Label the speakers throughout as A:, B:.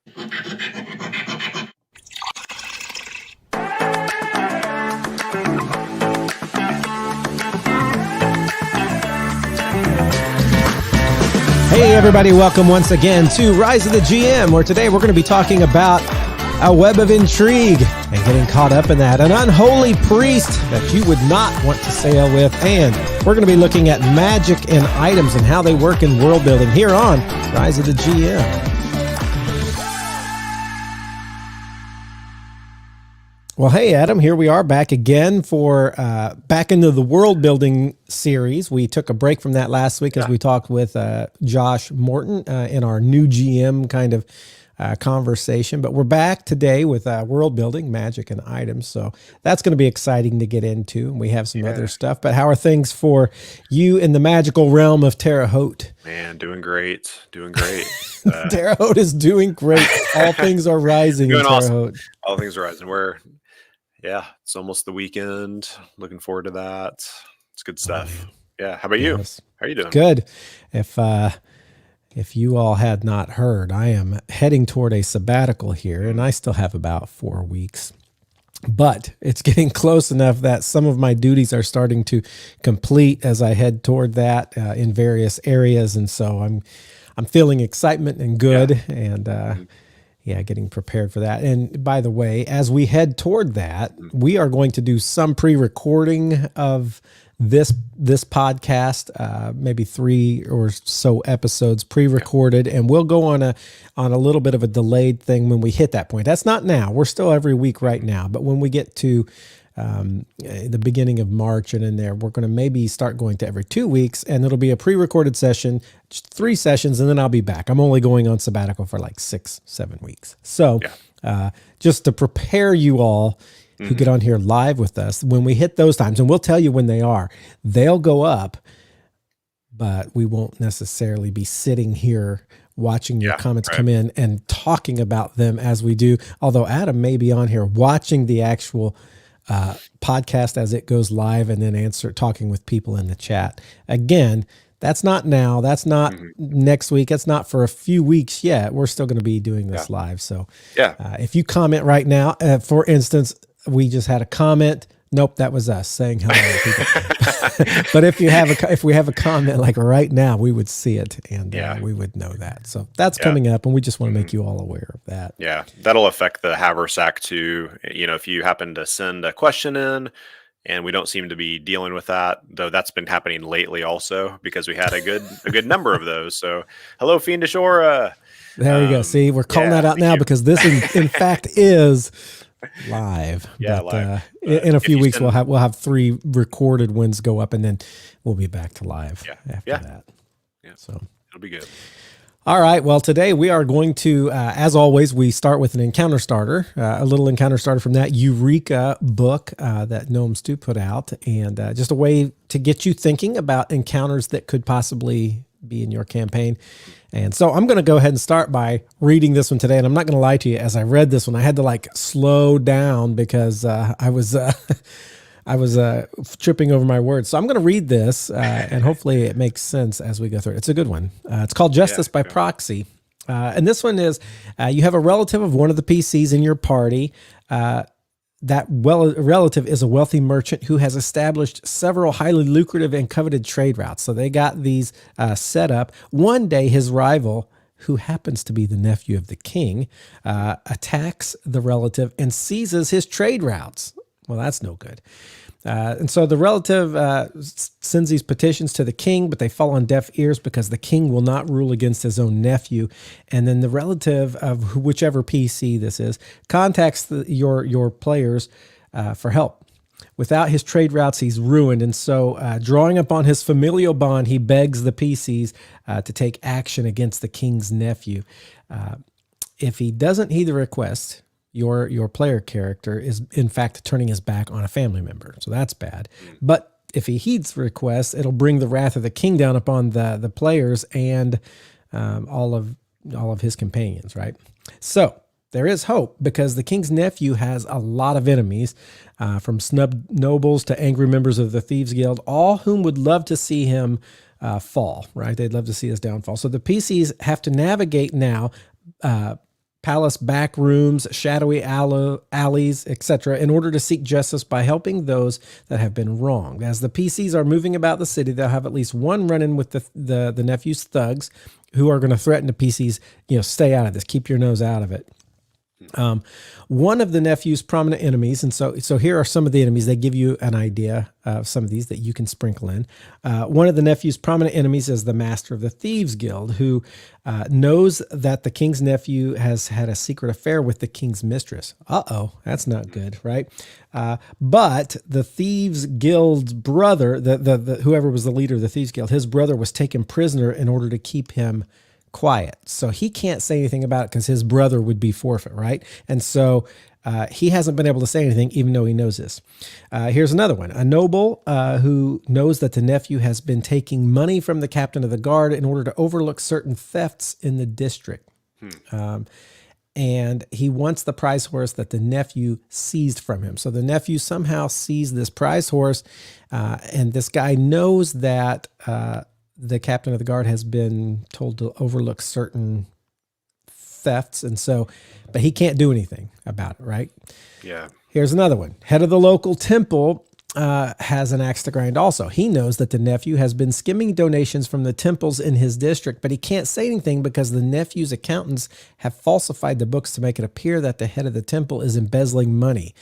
A: Hey everybody, welcome once again to Rise of the GM, where today we're going to be talking about a web of intrigue and getting caught up in that, an unholy priest that you would not want to sail with, and we're going to be looking at magic and items and how they work in world building here on Rise of the GM. Well, hey, Adam, here we are back again for back into the world building series. We took a break from that last week as we talked with Josh Morton in our new GM kind of conversation. But we're back today with world building, magic, and items. So that's going to be exciting to get into. We have some other stuff. But how are things for you in the magical realm of Terre Haute?
B: Man, doing great.
A: Terre Haute is doing great. All things are rising in Terre Haute.
B: All things are rising. It's almost the weekend. Looking forward to that. It's good stuff. Yeah. How about you? How are you doing?
A: Good. If you all had not heard, I am heading toward a sabbatical here, and I still have about 4 weeks. But it's getting close enough that some of my duties are starting to complete as I head toward that in various areas, and so I'm feeling excitement and good, and getting prepared for that. And by the way, as we head toward that, we are going to do some pre-recording of this podcast, maybe 3 or so episodes pre-recorded, and we'll go on a little bit of a delayed thing when we hit that point. That's not now. We're still every week right now, but when we get to the beginning of March and in there, we're going to maybe start going to every 2 weeks, and it'll be a pre-recorded session, just 3 sessions, and then I'll be back. I'm only going on sabbatical for like 6-7 weeks. So just to prepare you all who get on here live with us, when we hit those times, and we'll tell you when they are, they'll go up, but we won't necessarily be sitting here watching your comments come in and talking about them as we do. Although Adam may be on here watching the actual podcast as it goes live and then talking with people in the chat. Again, that's not now. That's not next week. That's not for a few weeks yet. We're still going to be doing this live. So if you comment right now, for instance, we just had a comment. Nope, that was us saying hello to people. But if we have a comment like right now, we would see it and we would know that. So that's coming up, and we just want to make you all aware of that.
B: Yeah, that'll affect the Haversack too. If you happen to send a question in and we don't seem to be dealing with that, though that's been happening lately also because we had a good number of those. So hello, Fiendish Aura.
A: There you go. See, we're calling that out now because this in fact is live.
B: Live.
A: In a few weeks, we'll have 3 recorded ones go up, and then we'll be back to live after that.
B: Yeah.
A: So
B: it'll be good.
A: All right. Well, today we are going to, as always, we start with an encounter starter, a little encounter starter from that Eureka book that Gnome Stu put out, and just a way to get you thinking about encounters that could possibly be in your campaign. And so I'm going to go ahead and start by reading this one today. And I'm not going to lie to you, as I read this one, I had to slow down because I was tripping over my words. So I'm going to read this and hopefully it makes sense as we go through it. It's a good one. It's called Justice by Proxy. And this one is, you have a relative of one of the PCs in your party. That relative is a wealthy merchant who has established several highly lucrative and coveted trade routes. So they got these set up. One day, his rival, who happens to be the nephew of the king, attacks the relative and seizes his trade routes. Well, that's no good. And so the relative sends these petitions to the king, but they fall on deaf ears because the king will not rule against his own nephew. And then the relative of whichever PC this is contacts your players for help. Without his trade routes, he's ruined. And so drawing upon his familial bond, he begs the PCs to take action against the king's nephew. If he doesn't heed the request, your player character is in fact turning his back on a family member. So that's bad. But if he heeds the request, it'll bring the wrath of the king down upon the players and all of his companions, right? So there is hope because the king's nephew has a lot of enemies, from snubbed nobles to angry members of the Thieves Guild, all whom would love to see him fall, right? They'd love to see his downfall. So the PCs have to navigate now palace back rooms, shadowy alleys, etc., in order to seek justice by helping those that have been wronged. As the PCs are moving about the city, they'll have at least one run-in with the nephew's thugs, who are going to threaten the PCs. Stay out of this. Keep your nose out of it. One of the nephew's prominent enemies, and so here are some of the enemies. They give you an idea of some of these that you can sprinkle in. One of the nephew's prominent enemies is the master of the Thieves Guild, who knows that the king's nephew has had a secret affair with the king's mistress. That's not good, right? But the Thieves Guild's brother, the whoever was the leader of the Thieves Guild, his brother was taken prisoner in order to keep him quiet. So he can't say anything about it because his brother would be forfeit, right? And so he hasn't been able to say anything, even though he knows this. Here's another one. A noble who knows that the nephew has been taking money from the captain of the guard in order to overlook certain thefts in the district. And he wants the prize horse that the nephew seized from him. So the nephew somehow sees this prize horse, and this guy knows that the captain of the guard has been told to overlook certain thefts. And so, but he can't do anything about it, right?
B: Yeah.
A: Here's another one. Head of the local temple has an axe to grind also. He knows that the nephew has been skimming donations from the temples in his district, but he can't say anything because the nephew's accountants have falsified the books to make it appear that the head of the temple is embezzling money.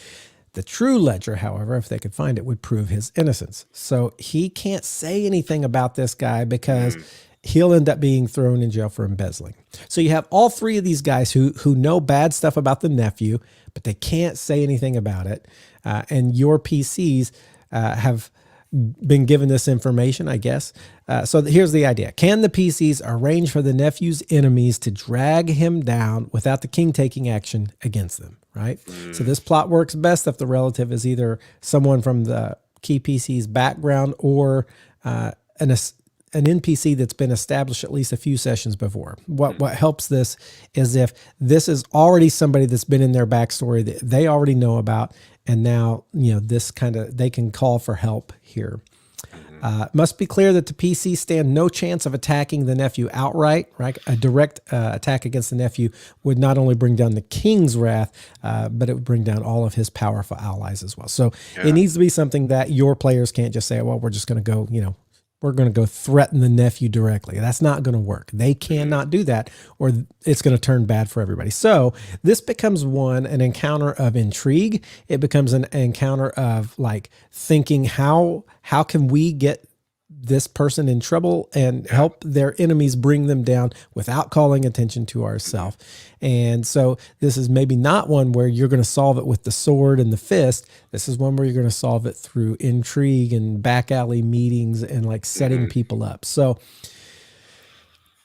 A: The true ledger, however, if they could find it, would prove his innocence. So he can't say anything about this guy because he'll end up being thrown in jail for embezzling. So you have all three of these guys who know bad stuff about the nephew, but they can't say anything about it. And your PCs have been given this information, I guess. So here's the idea. Can the PCs arrange for the nephew's enemies to drag him down without the king taking action against them, right? So this plot works best if the relative is either someone from the key PC's background or an NPC that's been established at least a few sessions before. What helps this is if this is already somebody that's been in their backstory that they already know about, and now this they can call for help here. Must be clear that the PC stand no chance of attacking the nephew outright, right? A direct attack against the nephew would not only bring down the king's wrath, but it would bring down all of his powerful allies as well. So it needs to be something that your players can't just say, well, we're just going to go, we're going to go threaten the nephew directly. That's not going to work. They cannot do that, or it's going to turn bad for everybody. So this becomes an encounter of intrigue. It becomes an encounter of like thinking, how can we get this person in trouble and help their enemies bring them down without calling attention to ourselves. And so this is maybe not one where you're going to solve it with the sword and the fist. This is one where you're going to solve it through intrigue and back alley meetings and like setting people up. So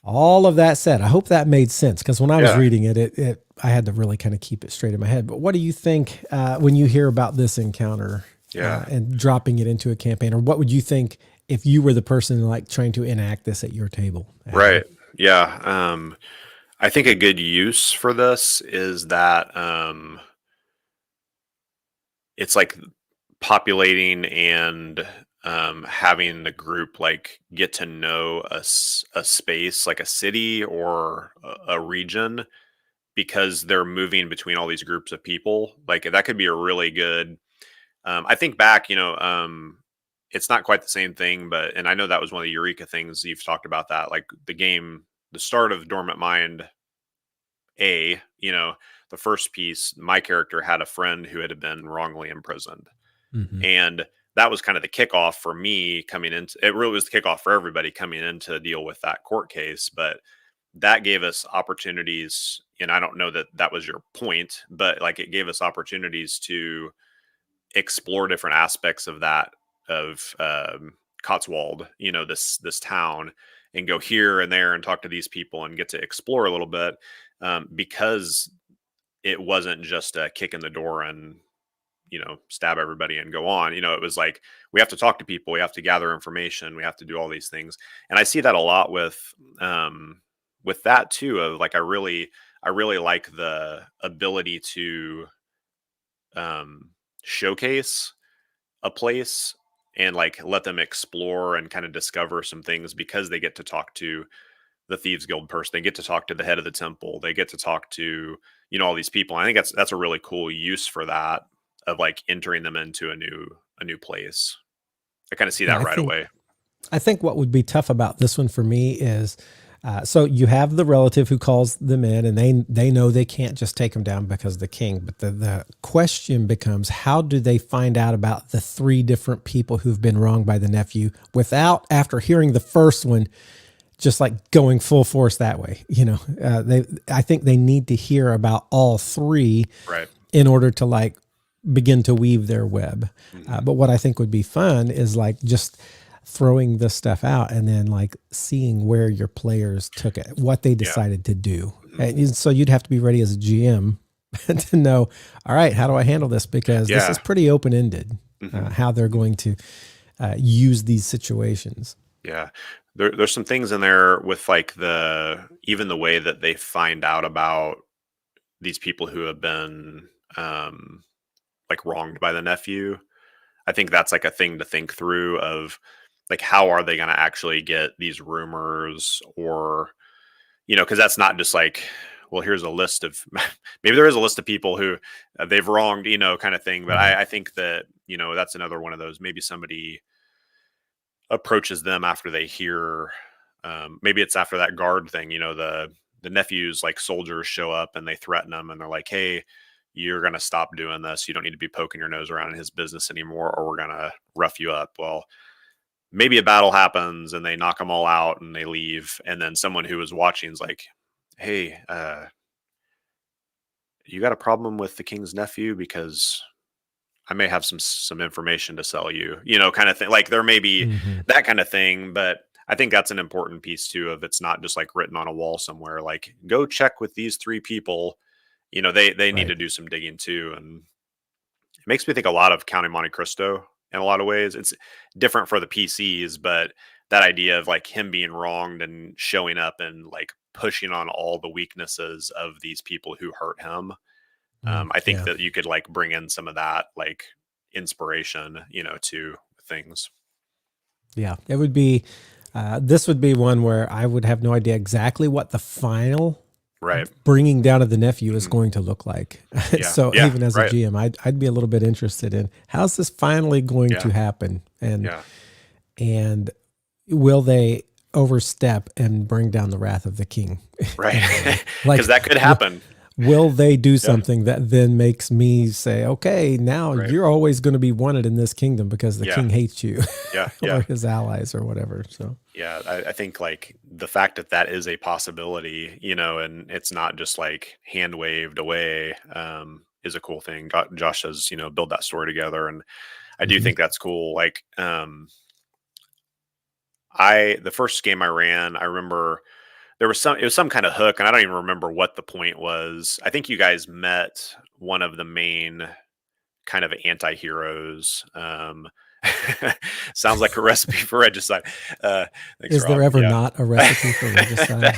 A: all of that said, I hope that made sense, because when I was reading it, I had to really kind of keep it straight in my head. But what do you think when you hear about this encounter and dropping it into a campaign? Or what would you think if you were the person like trying to enact this at your table?
B: Right. Yeah. I think a good use for this is that it's like populating and having the group like get to know a space, like a city or a region, because they're moving between all these groups of people. Like that could be a really good. I think back, it's not quite the same thing, and I know that was one of the Eureka things you've talked about, that like the start of Dormant Mind the first piece, my character had a friend who had been wrongly imprisoned. And that was kind of the kickoff for me coming into it. Really was the kickoff for everybody coming in to deal with that court case. But that gave us opportunities. And I don't know that that was your point, but like it gave us opportunities to explore different aspects of Cotswold, this town, and go here and there and talk to these people and get to explore a little bit, because it wasn't just a kick in the door and stab everybody and go on. It was like, we have to talk to people, we have to gather information, we have to do all these things. And I see that a lot with that too, of like, I really like the ability to showcase a place and like let them explore and kind of discover some things, because they get to talk to the Thieves Guild person. They get to talk to the head of the temple. They get to talk to, you know, all these people. I think that's a really cool use for that, of like entering them into a new place. I kind of see
A: Yeah,
B: that right away.
A: I think what would be tough about this one for me is, so you have the relative who calls them in, and they know they can't just take them down because of the king. But the question becomes, how do they find out about the three different people who've been wronged by the nephew without, after hearing the first one, just like going full force that way? You know, I think they need to hear about all three
B: Right.
A: in order to like begin to weave their web.
B: Mm-hmm.
A: But what I think would be fun is like just throwing this stuff out and then like seeing where your players took it, what they decided to do.
B: Mm-hmm.
A: And so you'd have to be ready as a GM to know, all right, how do I handle this? Because this is pretty open-ended, how they're going to use these situations.
B: Yeah. There's some things in there with like even the way that they find out about these people who have been like wronged by the nephew. I think that's like a thing to think through, of like, how are they going to actually get these rumors, or, you know, because that's not just like, well, here's a list of, maybe there is a list of people who they've wronged, you know, kind of thing. But I think that, you know, that's another one of those, maybe somebody approaches them after they hear, maybe it's after that guard thing, you know, the nephew's like soldiers show up and they threaten them and they're like, hey, you're going to stop doing this. You don't need to be poking your nose around in his business anymore, or we're going to rough you up. Well, maybe a battle happens and they knock them all out and they leave. And then someone who was watching is like, hey, you got a problem with the king's nephew? Because I may have some information to sell you, you know, kind of thing. Like there may be that kind of thing, but I think that's an important piece too, of it's not just like written on a wall somewhere, like go check with these three people. You know, they need to do some digging too. And it makes me think a lot of Counting Monte Cristo in a lot of ways. It's different for the PCs, but that idea of like him being wronged and showing up and like pushing on all the weaknesses of these people who hurt him. I think that you could like bring in some of that like inspiration, you know, to things.
A: Yeah, it would be, this would be one where I would have no idea exactly what the final bringing down of the nephew is going to look like. So even as a GM, I'd be a little bit interested in, how's this finally going to happen? And will they overstep and bring down the wrath of the king?
B: Right. Because that could happen.
A: Will they do something that then makes me say, okay, now you're always going to be wanted in this kingdom because the king hates you or his allies or whatever. So,
B: I think like the fact that that is a possibility, you know, and it's not just like hand waved away, is a cool thing. Josh says, you know, build that story together. And I do think that's cool. Like, the first game I ran, I remember it was some kind of hook, and I don't even remember what the point was. I think you guys met one of the main kind of anti-heroes. Sounds like a recipe for regicide.
A: Is there ever not a recipe for regicide?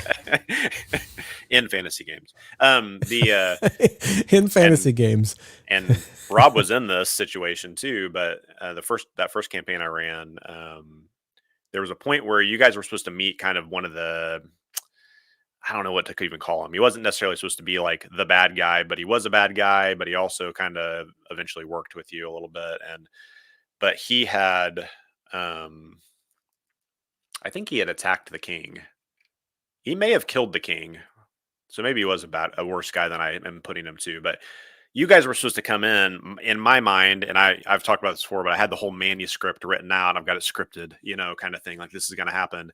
B: In fantasy games.
A: In fantasy games.
B: And Rob was in this situation too, but that first campaign I ran, there was a point where you guys were supposed to meet kind of one of the, I don't know what to even call him. He wasn't necessarily supposed to be like the bad guy, but he was a bad guy, but he also kind of eventually worked with you a little bit. But he had, I think he had attacked the king. He may have killed the king. So maybe he was a worse guy than I am putting him to, but you guys were supposed to come in my mind. And I've talked about this before, but I had the whole manuscript written out. I've got it scripted, you know, kind of thing. Like this is going to happen.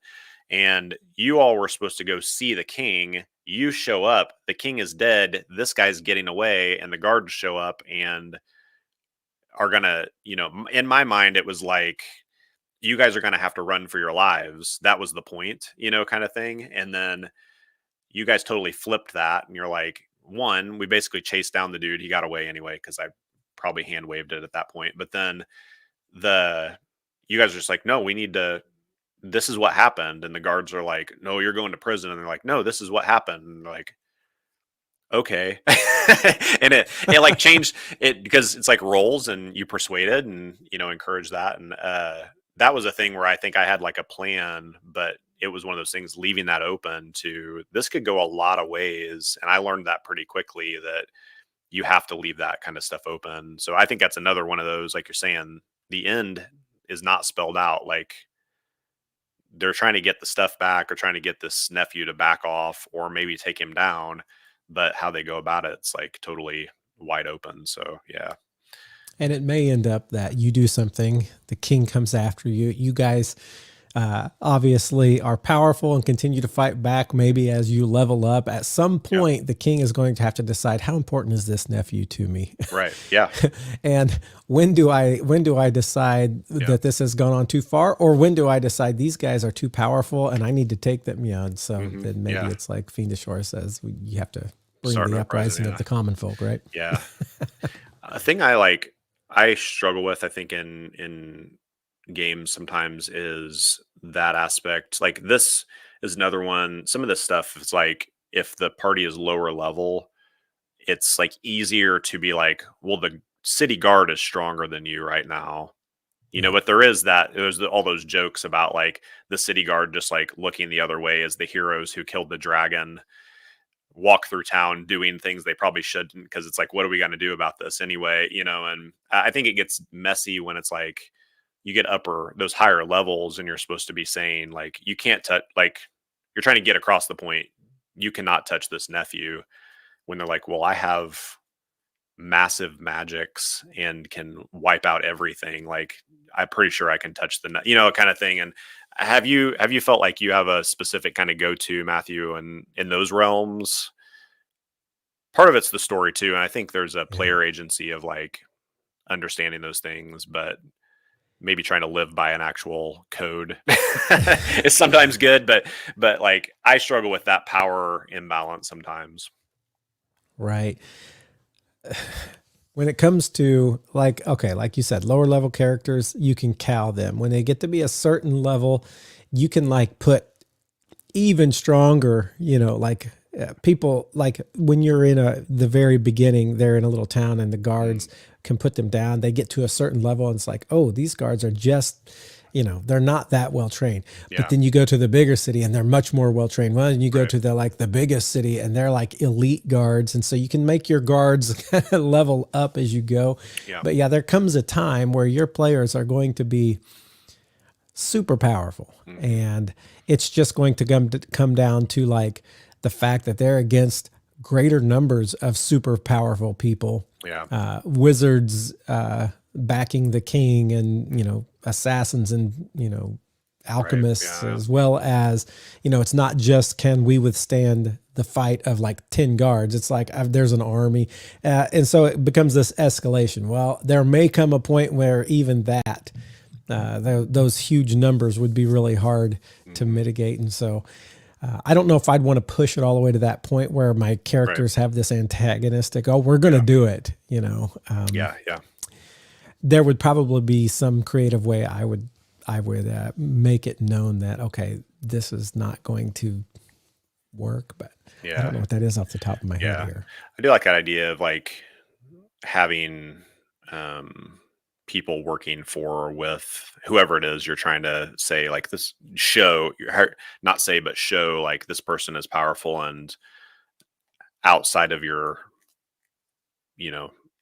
B: And you all were supposed to go see the king. You show up, the king is dead. This guy's getting away, and the guards show up and are going to, you know, in my mind, it was like, you guys are going to have to run for your lives. That was the point, you know, kind of thing. And then you guys totally flipped that. And you're like, one, we basically chased down the dude. He got away anyway, because I probably hand waved it at that point. But then you guys are just like, no, this is what happened. And the guards are like, no, you're going to prison. And they're like, no, this is what happened. And they're like, okay. And it like changed it, because it's like roles, and you persuaded and, you know, encouraged that. And that was a thing where I think I had like a plan, but it was one of those things, leaving that open to this could go a lot of ways. And I learned that pretty quickly, that you have to leave that kind of stuff open. So I think that's another one of those, like you're saying, the end is not spelled out. Like, they're trying to get the stuff back, or trying to get this nephew to back off, or maybe take him down. But how they go about it, it's like totally wide open. So yeah.
A: And it may end up that you do something, the king comes after you. You guys obviously are powerful and continue to fight back. Maybe as you level up, at some point, the king is going to have to decide, how important is this nephew to me?
B: Right. Yeah.
A: And when do I decide that this has gone on too far, or when do I decide these guys are too powerful and I need to take them? And so then maybe it's like Fiendish Horror says, you have to bring
B: Start
A: the
B: an
A: uprising
B: uprising,
A: of the common folk, right?
B: Yeah. A thing I struggle with, I think, in games sometimes, is that aspect. Like, this is another one. Some of this stuff, it's like, if the party is lower level, it's like easier to be like, well, the city guard is stronger than you right now. But there's all those jokes about like the city guard just like looking the other way as the heroes who killed the dragon walk through town doing things they probably shouldn't, because it's like, what are we going to do about this anyway? And I think it gets messy when it's like you get those higher levels, and you're supposed to be saying like, you can't touch, like, you're trying to get across the point, you cannot touch this nephew, when they're like, well, I have massive magics and can wipe out everything. Like, I'm pretty sure I can touch kind of thing. And have you felt like you have a specific kind of go-to, Matthew, and in those realms? Part of it's the story too, and I think there's a player agency of like understanding those things, but maybe trying to live by an actual code is sometimes good, but like, I struggle with that power imbalance sometimes.
A: Right. When it comes to like, okay, like you said, lower level characters, you can cow them. When they get to be a certain level, you can like put even stronger, like people, like when you're in the very beginning, they're in a little town and the guards can put them down. They get to a certain level and it's like, oh, these guards are just, they're not that well trained. But then you go to the bigger city and they're much more well trained. Well, and you go to the biggest city and they're like elite guards. And so you can make your guards level up as you go.
B: Yeah.
A: But there comes a time where your players are going to be super powerful. And it's just going to come down to like the fact that they're against greater numbers of super powerful people.
B: Yeah.
A: Wizards backing the king, and assassins, and alchemists, as well as it's not just can we withstand the fight of like 10 guards. It's like there's an army, and so it becomes this escalation. Well, there may come a point where even that those huge numbers would be really hard to mitigate, and so I don't know if I'd want to push it all the way to that point where my characters have this antagonistic, oh, we're going to do it,
B: Yeah.
A: There would probably be some creative way I would make it known that, okay, this is not going to work, but I don't know what that is off the top of my head here.
B: I do like that idea of like having people working for or with whoever it is you're trying to say, like, this show, not say, but show like this person is powerful, and outside of your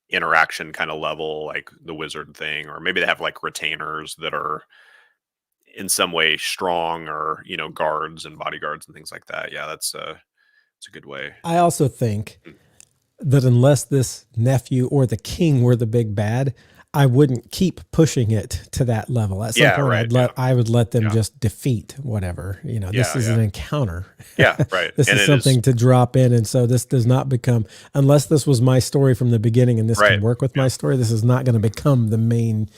B: interaction kind of level, like the wizard thing, or maybe they have like retainers that are in some way strong, or guards and bodyguards and things like that. It's a good way.
A: I also think that unless this nephew or the king were the big bad, I wouldn't keep pushing it to that level. At some point, I would let them just defeat whatever. This is an encounter.
B: Yeah, right.
A: This is something to drop in, and so this does not become, unless this was my story from the beginning, and this can work with my story. This is not going to become the main.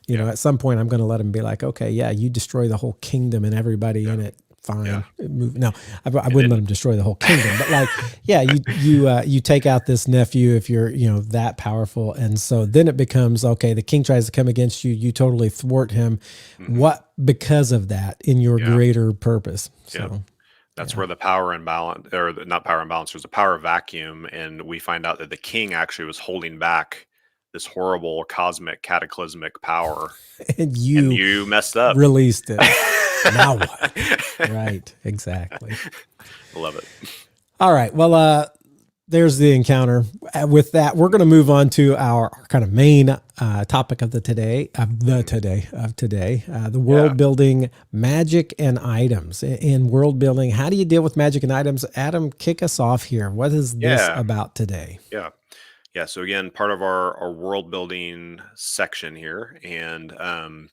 A: At some point, I'm going to let them be like, okay, you destroy the whole kingdom and everybody in it. Fine. No, I wouldn't let him destroy the whole kingdom, but like, you take out this nephew if you're, that powerful. And so then it becomes, okay, the king tries to come against you. You totally thwart him. What, because of that, in your greater purpose. So
B: that's where the power imbalance, or not power imbalance, there's a power vacuum. And we find out that the king actually was holding back this horrible cosmic cataclysmic power,
A: And
B: and
A: you
B: you messed up.
A: released it. Now what? Right. Exactly.
B: Love it.
A: All right. Well, there's the encounter. With that, we're going to move on to our kind of main topic of the world building, magic and items. In world building, how do you deal with magic and items? Adam, kick us off here. What is this about today?
B: Yeah. So again, part of our world building section here, and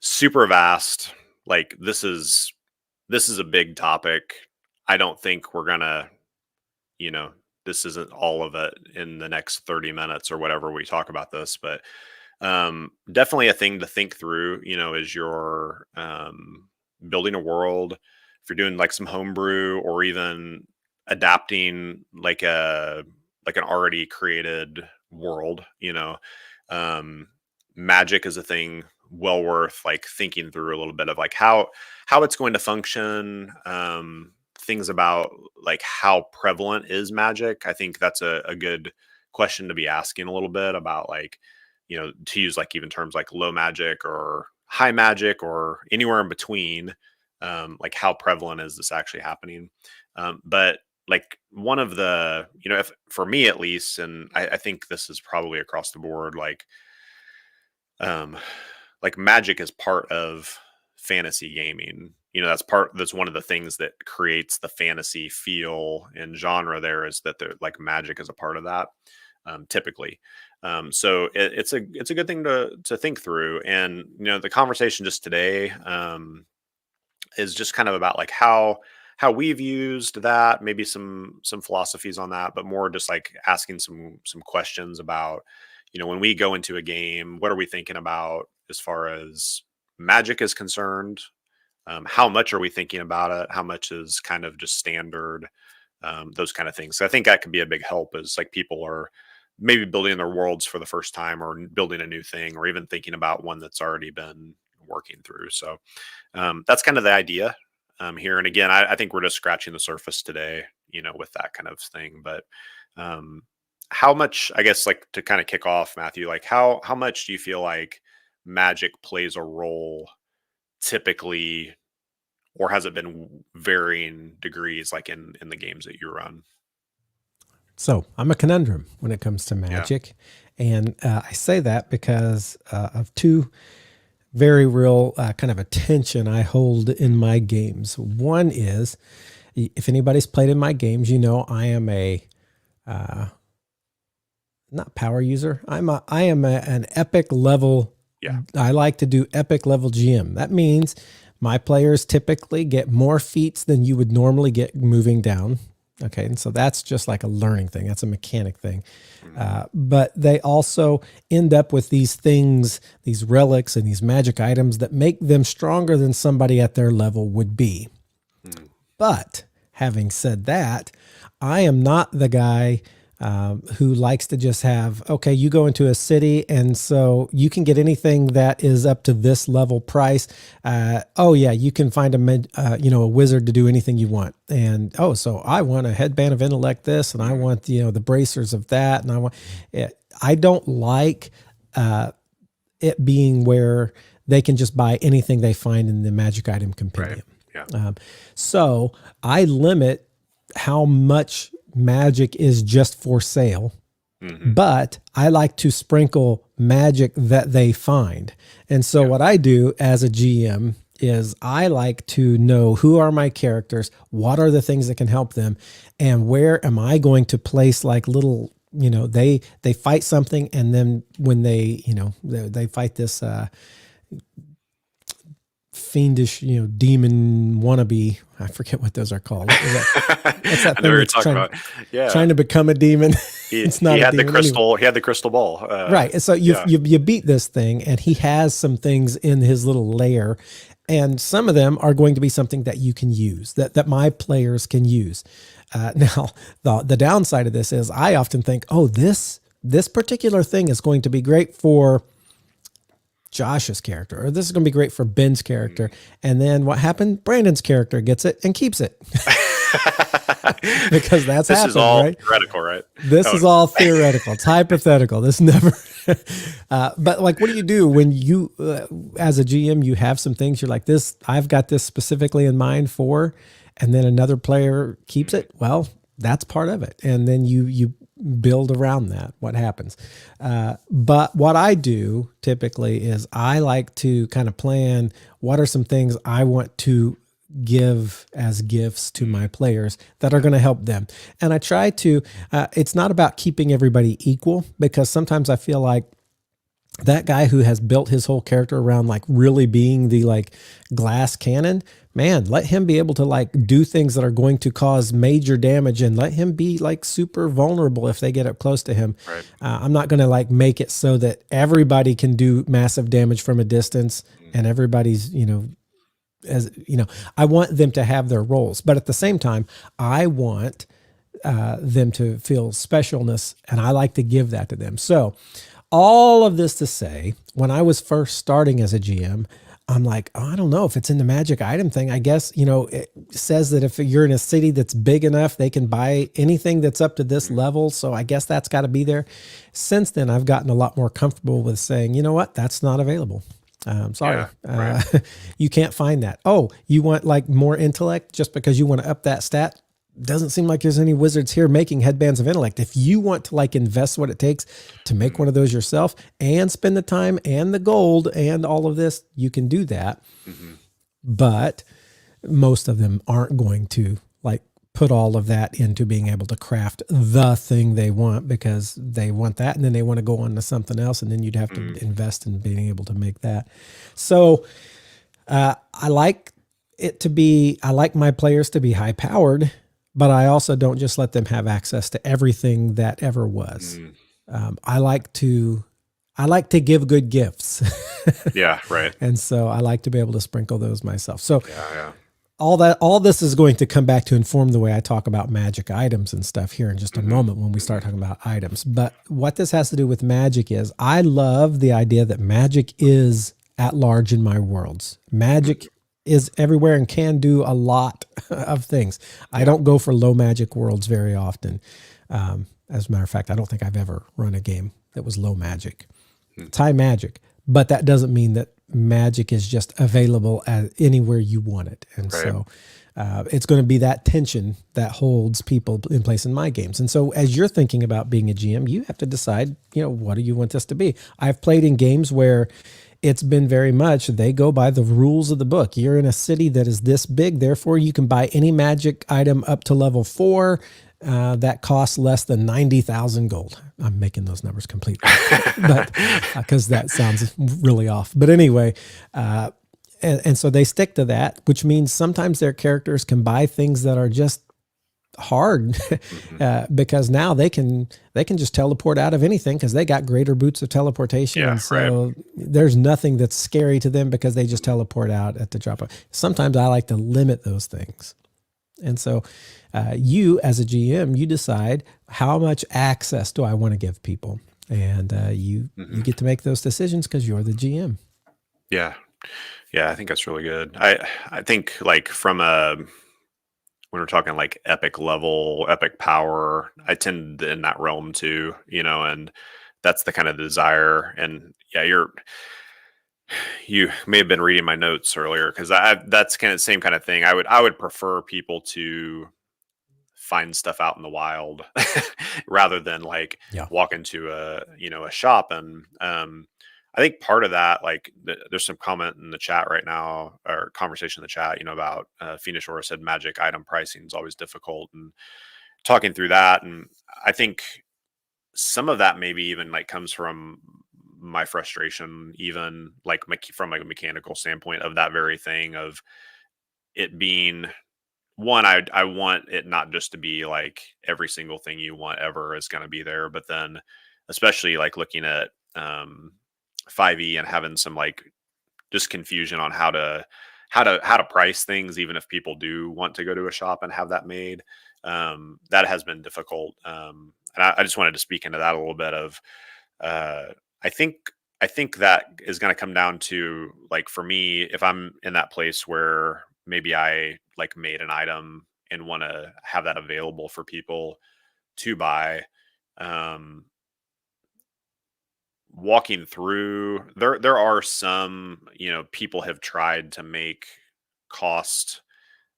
B: super vast. Like this is a big topic. I don't think we're gonna, this isn't all of it in the next 30 minutes or whatever we talk about this, but definitely a thing to think through, as you're building a world. If you're doing like some homebrew or even adapting like an already created world, magic is a thing well worth like thinking through a little bit of like how it's going to function. Things about like how prevalent is magic. I think that's a good question to be asking a little bit about, like, to use like even terms like low magic or high magic or anywhere in between. Like how prevalent is this actually happening? But like one of the, if for me at least, and I think this is probably across the board, like magic is part of fantasy gaming. That's one of the things that creates the fantasy feel and genre there, is that like magic is a part of that, typically. So it's a good thing to think through. And, the conversation just today, is just kind of about like how we've used that, maybe some philosophies on that, but more just like asking some questions about, when we go into a game, what are we thinking about as far as magic is concerned? How much are we thinking about it? How much is kind of just standard? Those kind of things. So I think that could be a big help, is like people are maybe building their worlds for the first time, or building a new thing, or even thinking about one that's already been working through. So that's kind of the idea here. And again, I think we're just scratching the surface today, with that kind of thing. But how much, I guess, like to kind of kick off, Matthew, like how much do you feel like magic plays a role typically, or has it been varying degrees, like in the games that you run?
A: So I'm a conundrum when it comes to magic. And I say that because of two very real kind of attention I hold in my games. One is, if anybody's played in my games, I am a not power user. I am an epic level.
B: Yeah.
A: I like to do epic level GM. That means my players typically get more feats than you would normally get moving down. Okay. And so that's just like a learning thing. That's a mechanic thing. But they also end up with these things, these relics and these magic items that make them stronger than somebody at their level would be. But having said that, I am not the guy who likes to just have, okay, you go into a city and so you can get anything that is up to this level price. Oh yeah, you can find a wizard to do anything you want. And so I want a headband of intellect this, and I want the bracers of that, and I want it. I don't like it being where they can just buy anything they find in the magic item compendium.
B: Right. Yeah.
A: So I limit how much magic is just for sale, but I like to sprinkle magic that they find. And so what I do as a GM is I like to know who are my characters, what are the things that can help them, and where am I going to place like little, they fight something, and then when they fight this fiendish, demon wannabe. I forget what those are called. What's that thing that's trying to become a demon? It's not. He had
B: the crystal. Anyway. He had the crystal ball.
A: Right. And so you beat this thing, and he has some things in his little lair, and some of them are going to be something that you can use, that my players can use. Now, the downside of this is I often think, this particular thing is going to be great for Josh's character, or this is going to be great for Ben's character. And then what happened? Brandon's character gets it and keeps it. because that's
B: This is
A: happened,
B: all
A: right?
B: theoretical, right?
A: This
B: Oh,
A: is all theoretical. It's hypothetical. This never. But like, what do you do when you, as a GM, you have some things you're like, this, I've got this specifically in mind for, and then another player keeps it? Well, that's part of it. And then you build around that. What happens? But what I do typically is I like to kind of plan what are some things I want to give as gifts to my players that are going to help them. And I try to, it's not about keeping everybody equal, because sometimes I feel like that guy who has built his whole character around like really being the like glass cannon, man, let him be able to like do things that are going to cause major damage, and let him be like super vulnerable if they get up close to him.
B: right.
A: I'm not going to like make it so that everybody can do massive damage from a distance and everybody's, as I want them to have their roles, but at the same time, I want them to feel specialness, and I like to give that to them. So, all of this to say, when I was first starting as a GM, I'm like, oh, I don't know if it's in the magic item thing. I guess, it says that if you're in a city that's big enough, they can buy anything that's up to this level. So I guess that's got to be there. Since then, I've gotten a lot more comfortable with saying, you know what, that's not available. Sorry,
B: Yeah, right.
A: you can't find that. Oh, you want like more intellect just because you want to up that stat? Doesn't seem like there's any wizards here making headbands of intellect. If you want to like invest what it takes to make one of those yourself and spend the time and the gold and all of this, you can do that.
B: Mm-hmm.
A: But most of them aren't going to like put all of that into being able to craft the thing they want, because they want that and then they want to go on to something else, and then you'd have to invest in being able to make that. So I like I like my players to be high powered, but I also don't just let them have access to everything that ever was. I like to give good gifts.
B: Yeah, right.
A: And so I like to be able to sprinkle those myself. So
B: Yeah.
A: all this is going to come back to inform the way I talk about magic items and stuff here in just a moment when we start talking about items. But what this has to do with magic is I love the idea that magic is at large in my worlds. Magic is everywhere and can do a lot of things. I don't go for low magic worlds very often. As a matter of fact, I don't think I've ever run a game that was low magic. It's high magic, but that doesn't mean that magic is just available at anywhere you want it. And
B: Right.
A: so it's going to be that tension that holds people in place in my games. And so as you're thinking about being a GM, you have to decide, what do you want this to be? I've played in games where it's been very much, they go by the rules of the book. You're in a city that is this big, therefore you can buy any magic item up to level 4 that costs less than 90,000 gold. I'm making those numbers completely, but because that sounds really off. But anyway, and so they stick to that, which means sometimes their characters can buy things that are just hard because now they can just teleport out of anything because they got greater boots of teleportation.
B: Yeah,
A: And so there's nothing that's scary to them because they just teleport out at the drop of. Sometimes I like to limit those things. And so you as a GM, you decide how much access do I want to give people, and you get to make those decisions because you're the GM.
B: Yeah. I think that's really good. I think like from a when we're talking like epic level, epic power, I tend in that realm too, and that's the kind of desire. And yeah, you may have been reading my notes earlier because that's kind of the same kind of thing. I would prefer people to find stuff out in the wild rather than like
A: Yeah.
B: walk into a shop. And I think part of that, like there's some comment in the chat right now, or conversation in the chat, about Phoenix Aura said magic item pricing is always difficult, and talking through that. And I think some of that maybe even like comes from my frustration, even like from like a mechanical standpoint of that very thing of it being one, I want it not just to be like every single thing you want ever is going to be there, but then especially like looking at 5e and having some like just confusion on how to price things, even if people do want to go to a shop and have that made. That has been difficult, and I just wanted to speak into that a little bit of. I think that is going to come down to like for me, if I'm in that place where maybe I like made an item and want to have that available for people to buy. Um, Walking through, there are some, people have tried to make cost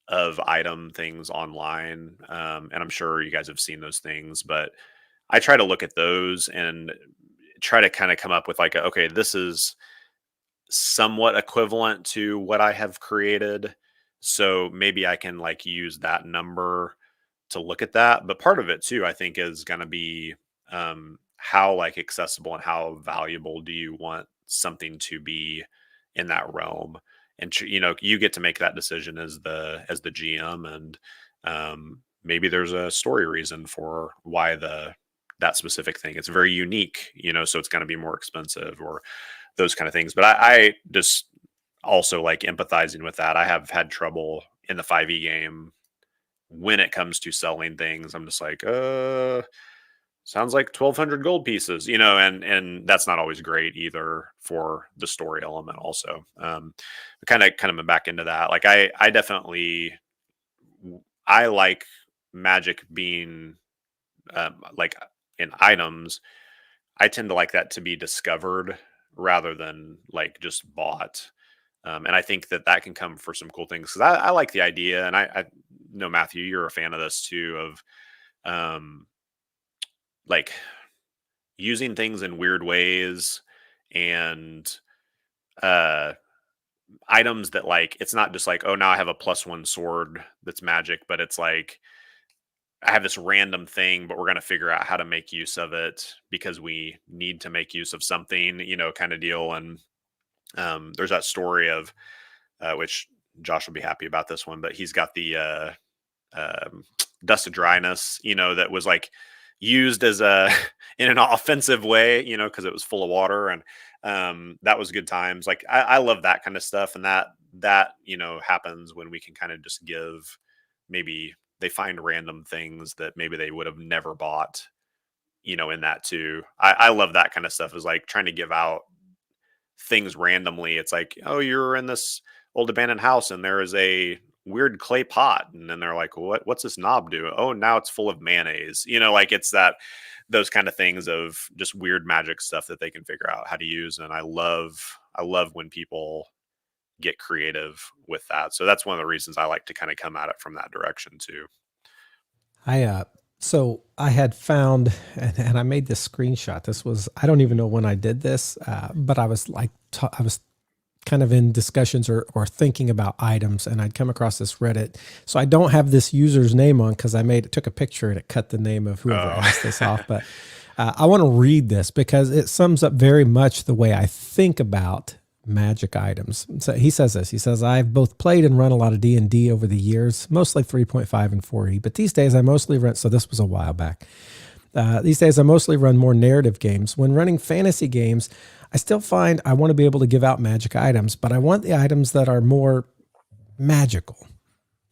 B: of item things online, and I'm sure you guys have seen those things, but I try to look at those and try to kind of come up with like, okay, this is somewhat equivalent to what I have created. So maybe I can like use that number to look at that. But part of it too, I think, is going to be how like accessible and how valuable do you want something to be in that realm? And you get to make that decision as the GM, and maybe there's a story reason for why that specific thing. It's very unique, so it's going to be more expensive or those kind of things. But I just also like empathizing with that. I have had trouble in the 5e game when it comes to selling things. I'm just like, sounds like 1,200 gold pieces, and that's not always great either for the story element also. Kind of back into that. Like I definitely, I like magic being like in items. I tend to like that to be discovered rather than like just bought. And I think that can come for some cool things, because I like the idea. And I know, Matthew, you're a fan of this too, of like using things in weird ways, and items that, like, it's not just like, oh, now I have a +1 sword that's magic, but it's like I have this random thing, but we're going to figure out how to make use of it because we need to make use of something, kind of deal. And there's that story of which Josh will be happy about this one, but he's got the dust of dryness, that was like used as a in an offensive way, because it was full of water, and that was good times. Like I love that kind of stuff, and that happens when we can kind of just give, maybe they find random things that maybe they would have never bought, in that too. I love that kind of stuff, is like trying to give out things randomly. It's like, oh, you're in this old abandoned house and there is a weird clay pot, and then they're like, what's this knob do? Oh, now it's full of mayonnaise. Like it's those kind of things of just weird magic stuff that they can figure out how to use. And I love when people get creative with that. So that's one of the reasons I like to kind of come at it from that direction too.
A: So I had found, and I made this screenshot. This was, I don't even know when I did this, but I was like, I was kind of in discussions or thinking about items, and I'd come across this Reddit. So I don't have this user's name on, because I took a picture and it cut the name of whoever asked this off. But I want to read this because it sums up very much the way I think about magic items. So he says this. He says, I've both played and run a lot of D&D over the years, mostly 3.5 and 4e, but these days I mostly run, so this was a while back. These days I mostly run more narrative games. When running fantasy games, I still find I want to be able to give out magic items, but I want the items that are more magical.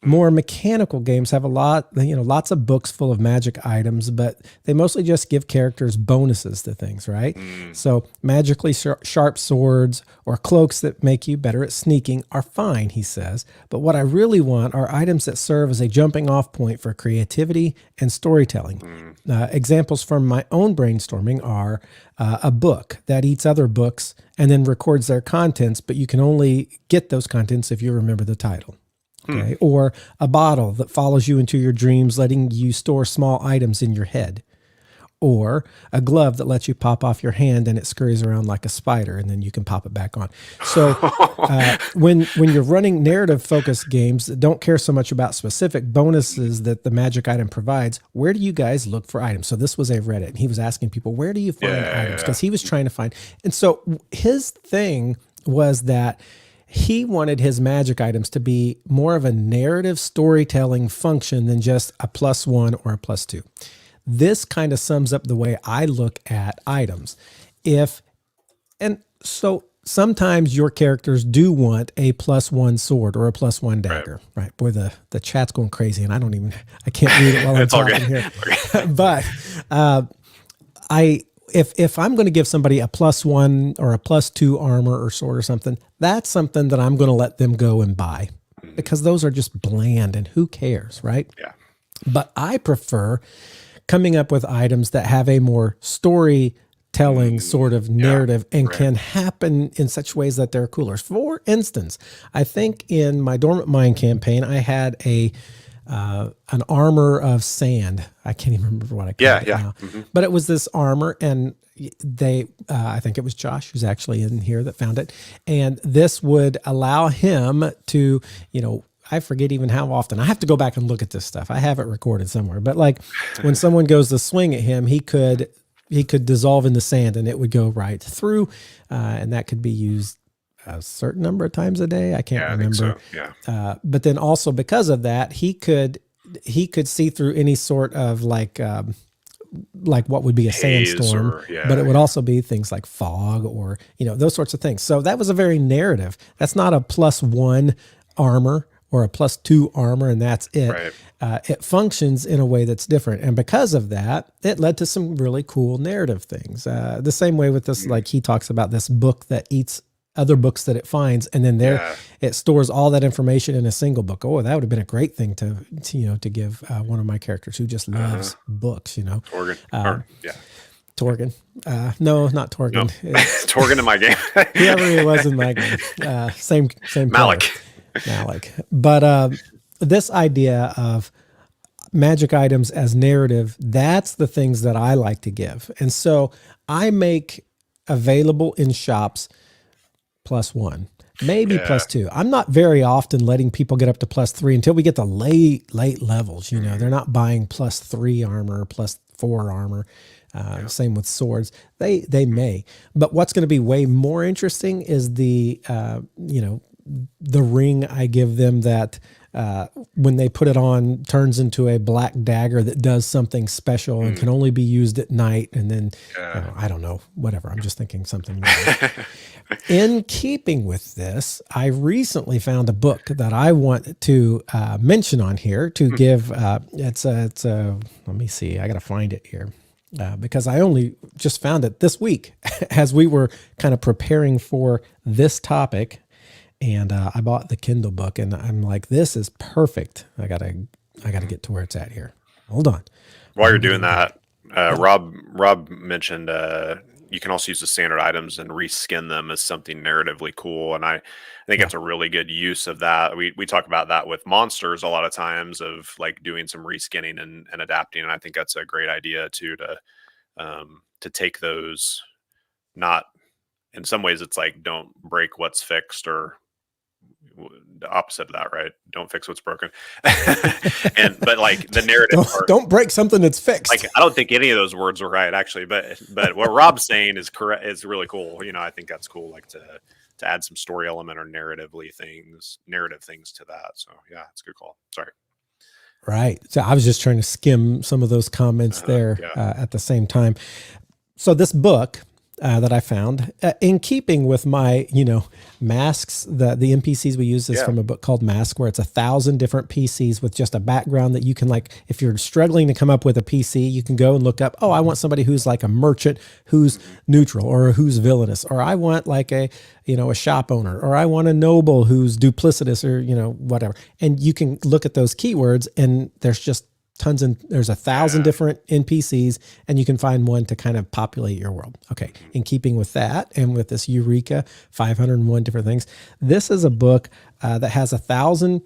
A: More mechanical games have lots of books full of magic items, but they mostly just give characters bonuses to things, right? So magically sharp swords or cloaks that make you better at sneaking are fine, he says. But what I really want are items that serve as a jumping off point for creativity and storytelling. Examples from my own brainstorming are a book that eats other books and then records their contents, but you can only get those contents if you remember the title. Okay. Or a bottle that follows you into your dreams, letting you store small items in your head. Or a glove that lets you pop off your hand and it scurries around like a spider, and then you can pop it back on. So when you're running narrative-focused games that don't care so much about specific bonuses that the magic item provides, where do you guys look for items? So this was a Reddit, and he was asking people, where do you find items? Because he was trying to find. And so his thing was that he wanted his magic items to be more of a narrative storytelling function than just a +1 or a +2. This kind of sums up the way I look at items. And so sometimes your characters do want a +1 sword or a +1 dagger, right? Boy, the chat's going crazy, and I can't read it while I'm talking here. But If I'm going to give somebody a +1 or a +2 armor or sword or something, that's something that I'm going to let them go and buy. because those are just bland and who cares, right?
B: Yeah.
A: But I prefer coming up with items that have a more storytelling sort of narrative and can happen in such ways that they're cooler. For instance, I think in my Dormant Mine campaign, I had an armor of sand. I can't even remember what I called it now. But it was this armor, and I think it was Josh who's actually in here that found it. And this would allow him to, I forget even how often. I have to go back and look at this stuff. I have it recorded somewhere. But like when someone goes to swing at him, he could dissolve in the sand and it would go right through. And that could be used a certain number of times a day. I can't remember.
B: I think so. Yeah.
A: But then also because of that, he could see through any sort of like what would be a sandstorm, but it would also be things like fog or, those sorts of things. So that was a very narrative. That's not a +1 armor or a +2 armor, and that's it.
B: Right.
A: It functions in a way that's different. And because of that, it led to some really cool narrative things. The same way with this, like he talks about this book that eats other books that it finds, and then it stores all that information in a single book. Oh, that would have been a great thing to give one of my characters who just loves books,
B: Torgen.
A: Torgen. No, not Torgen.
B: No. Torgen in my game.
A: Whoever he was in my game. Same
B: Malik.
A: Player. Malik. But this idea of magic items as narrative, that's the things that I like to give. And so I make available in shops +1, maybe +2. I'm not very often letting people get up to +3 until we get to late levels. They're not buying +3 armor, +4 armor. Same with swords. They may, but what's going to be way more interesting is the ring I give them that when they put it on turns into a black dagger that does something special and can only be used at night. And then I don't know, whatever. I'm just thinking something. In keeping with this, I recently found a book that I want to mention on here to give. It's let me see. I got to find it here. Because I only just found it this week as we were kind of preparing for this topic. And I bought the Kindle book, and I'm like, this is perfect. I gotta get to where it's at here. Hold on.
B: While you're doing that, Rob mentioned you can also use the standard items and reskin them as something narratively cool, and I think that's a really good use of that. We talk about that with monsters a lot of times, of like doing some reskinning and adapting, and I think that's a great idea too, to take those. Not in some ways, it's like don't break what's fixed, or the opposite of that, right? Don't fix what's broken. But like the narrative
A: don't break something that's fixed.
B: Like I don't think any of those words are right, actually, but what Rob's saying is correct. Is really cool. I think that's cool. Like to add some story element or narrative things to that. So yeah, it's a good call. Sorry.
A: Right. So I was just trying to skim some of those comments there at the same time. So this book that I found, in keeping with my, masks, the NPCs we use is from a book called Mask, where it's 1,000 different PCs with just a background that you can, like, if you're struggling to come up with a PC, you can go and look up, oh, I want somebody who's like a merchant who's neutral, or who's villainous, or I want like a shop owner, or I want a noble who's duplicitous, or, whatever. And you can look at those keywords, and there's just there's 1,000 different NPCs, and you can find one to kind of populate your world. Okay. In keeping with that, and with this Eureka 501 different things, this is a book that has 1,000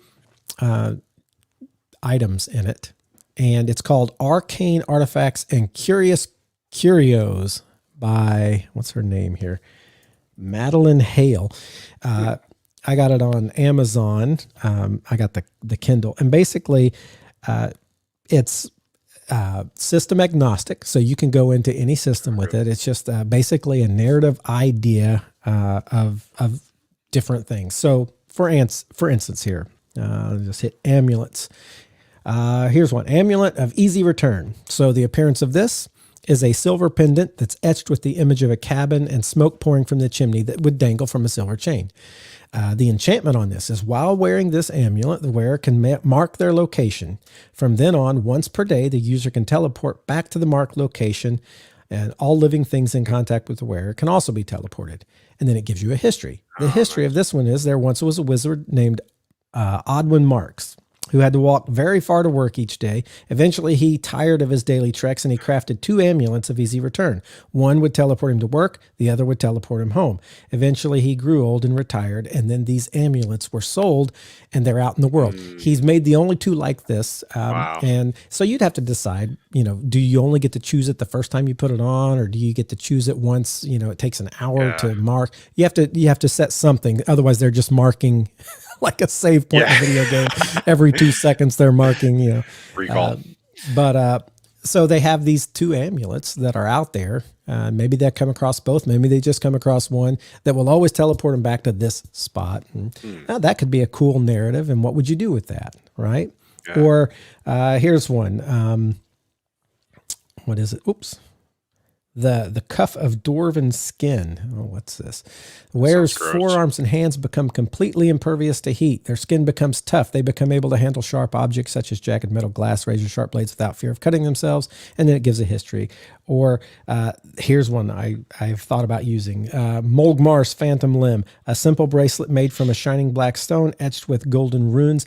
A: items in it, and it's called Arcane Artifacts and Curious Curios by, what's her name here? Madeline Hale. I got it on Amazon. I got the Kindle, and basically, it's system agnostic, so you can go into any system with it. It's just basically a narrative idea of different things. So for instance here, just hit amulets. Here's one, Amulet of Easy Return. So the appearance of this is a silver pendant that's etched with the image of a cabin and smoke pouring from the chimney that would dangle from a silver chain. The enchantment on this is, while wearing this amulet, the wearer can mark their location. From then on, once per day, the user can teleport back to the marked location, and all living things in contact with the wearer can also be teleported. And then it gives you a history. The history of this one is, there once was a wizard named Odwin Marks, who had to walk very far to work each day. Eventually, he tired of his daily treks and he crafted 2 amulets of easy return. One would teleport him to work, the other would teleport him home. Eventually, he grew old and retired, and then these amulets were sold and they're out in the world. He's made the only 2 like this.
B: Wow.
A: And so you'd have to decide, do you only get to choose it the first time you put it on, or do you get to choose it once, it takes an hour to mark? You have to set something. Otherwise, they're just marking like a save point in a video game. Every 2 seconds they're marking,
B: Recall.
A: So they have these 2 amulets that are out there. Maybe they come across both. Maybe they just come across one that will always teleport them back to this spot. And that could be a cool narrative. And what would you do with that, right? Yeah. Or here's one. What is it? Oops. The cuff of dwarven skin. Oh, what's this? Wearers' forearms and hands become completely impervious to heat. Their skin becomes tough. They become able to handle sharp objects such as jagged metal, glass, razor sharp blades without fear of cutting themselves. And then it gives a history. Or here's one I've thought about using. Molgmar's Phantom Limb, a simple bracelet made from a shining black stone etched with golden runes.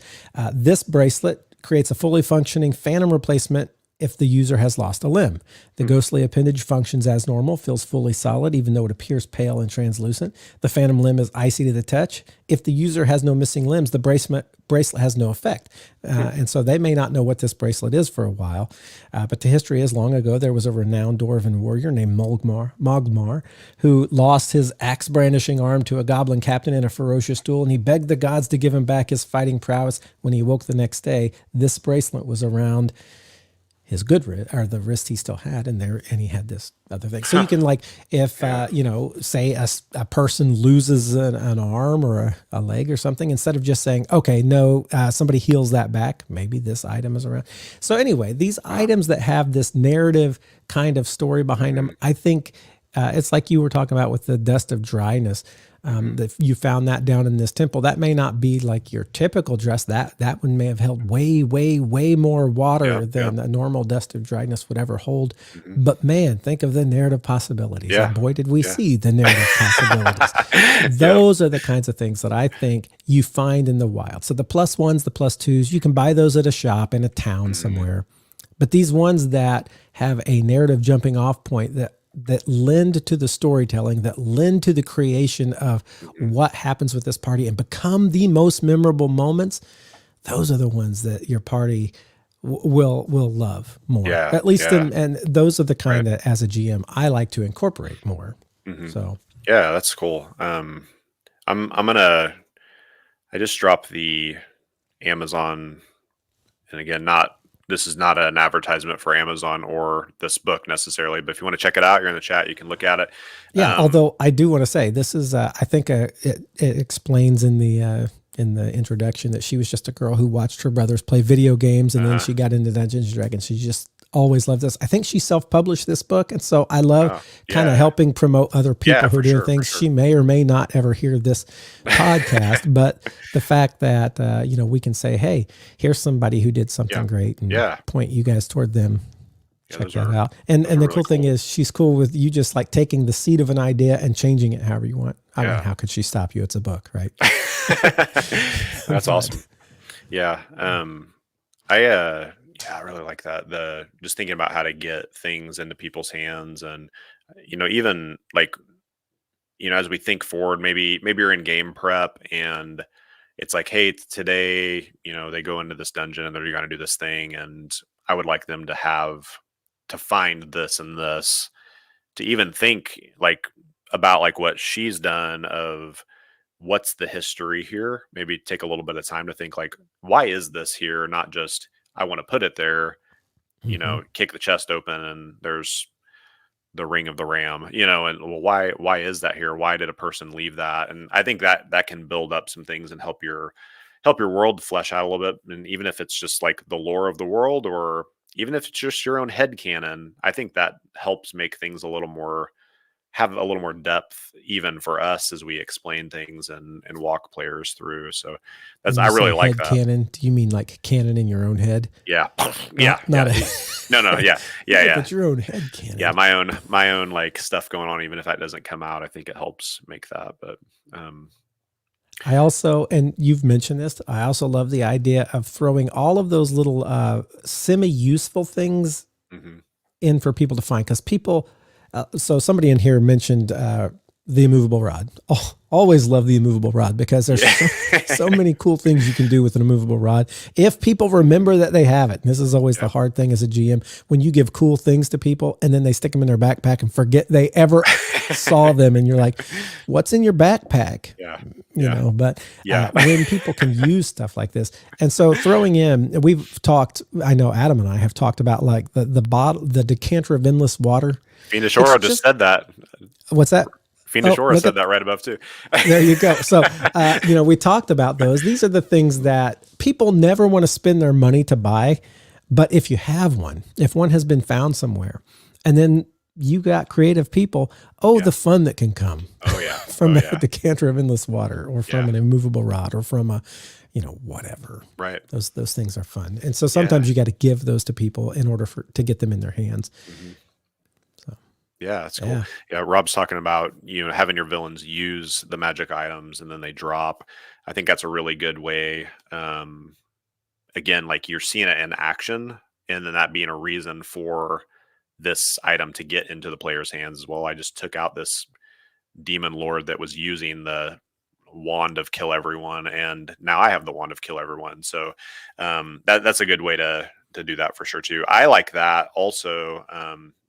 A: This bracelet creates a fully functioning phantom replacement if the user has lost a limb. The ghostly appendage functions as normal, feels fully solid, even though it appears pale and translucent. The phantom limb is icy to the touch. If the user has no missing limbs, the bracelet has no effect. And so they may not know what this bracelet is for a while. But the history is, long ago, there was a renowned dwarven warrior named Mogmar, who lost his axe-brandishing arm to a goblin captain in a ferocious duel, and he begged the gods to give him back his fighting prowess. When he woke the next day, this bracelet was around his good wrist, or the wrist he still had in there, and he had this other thing. So you can, like, if say a person loses an arm or a leg or something, instead of just saying, okay, no, somebody heals that back, maybe this item is around. So anyway, these items that have this narrative kind of story behind them, I think it's like you were talking about with the dust of dryness. That you found that down in this temple, that may not be like your typical dress. That one may have held way, way, way more water than a normal dust of dryness would ever hold. But man, think of the narrative possibilities.
B: Yeah.
A: And boy, did we see the narrative possibilities. Those are the kinds of things that I think you find in the wild. So the +1s, the +2s, you can buy those at a shop in a town somewhere. But these ones that have a narrative jumping off point that lend to the storytelling, that lend to the creation of what happens with this party and become the most memorable moments, those are the ones that your party will love more.
B: Yeah,
A: at least, and those are the kind that, as a GM, I like to incorporate more. So
B: yeah, that's cool. I'm gonna. I just dropped the Amazon, and again, this is not an advertisement for Amazon or this book necessarily, but if you want to check it out, you're in the chat, you can look at it.
A: Yeah, although I do want to say this is, I think it explains in the introduction that she was just a girl who watched her brothers play video games, and then she got into Dungeons and Dragons. She just always loved this. I think she self-published this book, and so I love kind of helping promote other people who are doing things. She may or may not ever hear this podcast, but the fact that we can say, hey, here's somebody who did something great, and point you guys toward them. Check that out. And the really cool thing is, she's cool with you just like taking the seed of an idea and changing it however you want. I mean, how could she stop you? It's a book, right?
B: That's awesome. Yeah. I really like that. Just thinking about how to get things into people's hands, and even like, as we think forward, maybe you're in game prep and it's like, hey, today, they go into this dungeon and they're going to do this thing, and I would like them to find this and this, to even think like about like what she's done of what's the history here. Maybe take a little bit of time to think like, why is this here? Not just, I want to put it there, kick the chest open and there's the ring of the ram, and well, why is that here? Why did a person leave that? And I think that can build up some things and help your world flesh out a little bit. And even if it's just like the lore of the world, or even if it's just your own head canon, I think that helps make things have a little more depth, even for us as we explain things and walk players through. So I really like that.
A: Canon, do you mean like canon in your own head?
B: Yeah.
A: Not
B: No. Yeah.
A: But your own head canon.
B: Yeah. My own like stuff going on, even if that doesn't come out, I think it helps make that. But
A: I also, and you've mentioned this, I also love the idea of throwing all of those little semi-useful things
B: Hmm.
A: in for people to find, because people, so somebody in here mentioned the immovable rod. Oh, always love the immovable rod because there's
B: Yeah.
A: so many cool things you can do with an immovable rod if people remember that they have it. And this is always the
B: Yeah.
A: hard thing as a GM, when you give cool things to people and then they stick them in their backpack and forget they ever saw them, and you're like, what's in your backpack?
B: Yeah.
A: You
B: Yeah.
A: know, but
B: Yeah.
A: when people can use stuff like this, and so throwing in, we've talked, I know Adam and I have talked about like the bottle, the decanter of endless water.
B: Fiendish
A: It's
B: Aura just
A: just,
B: said that.
A: what's that?
B: Fiendish
A: Oh,
B: Aura
A: look
B: said
A: at,
B: that right above too.
A: there you go. So, we talked about those. These are the things that people never want to spend their money to buy. But if you have one, if one has been found somewhere, and then you got creative people,
B: Yeah.
A: the fun that can come
B: Oh yeah.
A: from
B: Oh
A: a
B: yeah.
A: decanter of endless water, or from
B: Yeah.
A: an immovable rod, or from a, whatever.
B: Right.
A: Those things are fun. And so
B: Yeah.
A: sometimes you got to give those to people in order to get them in their hands.
B: Hmm.
A: So,
B: Yeah, that's cool.
A: yeah.
B: Yeah, Rob's talking about, having your villains use the magic items and then they drop. I think that's a really good way. Again, like you're seeing it in action, and then that being a reason for this item to get into the player's hands as well. I just took out this demon lord that was using the wand of kill everyone, and now I have the wand of kill everyone. So that's a good way to do that for sure too. I like that also,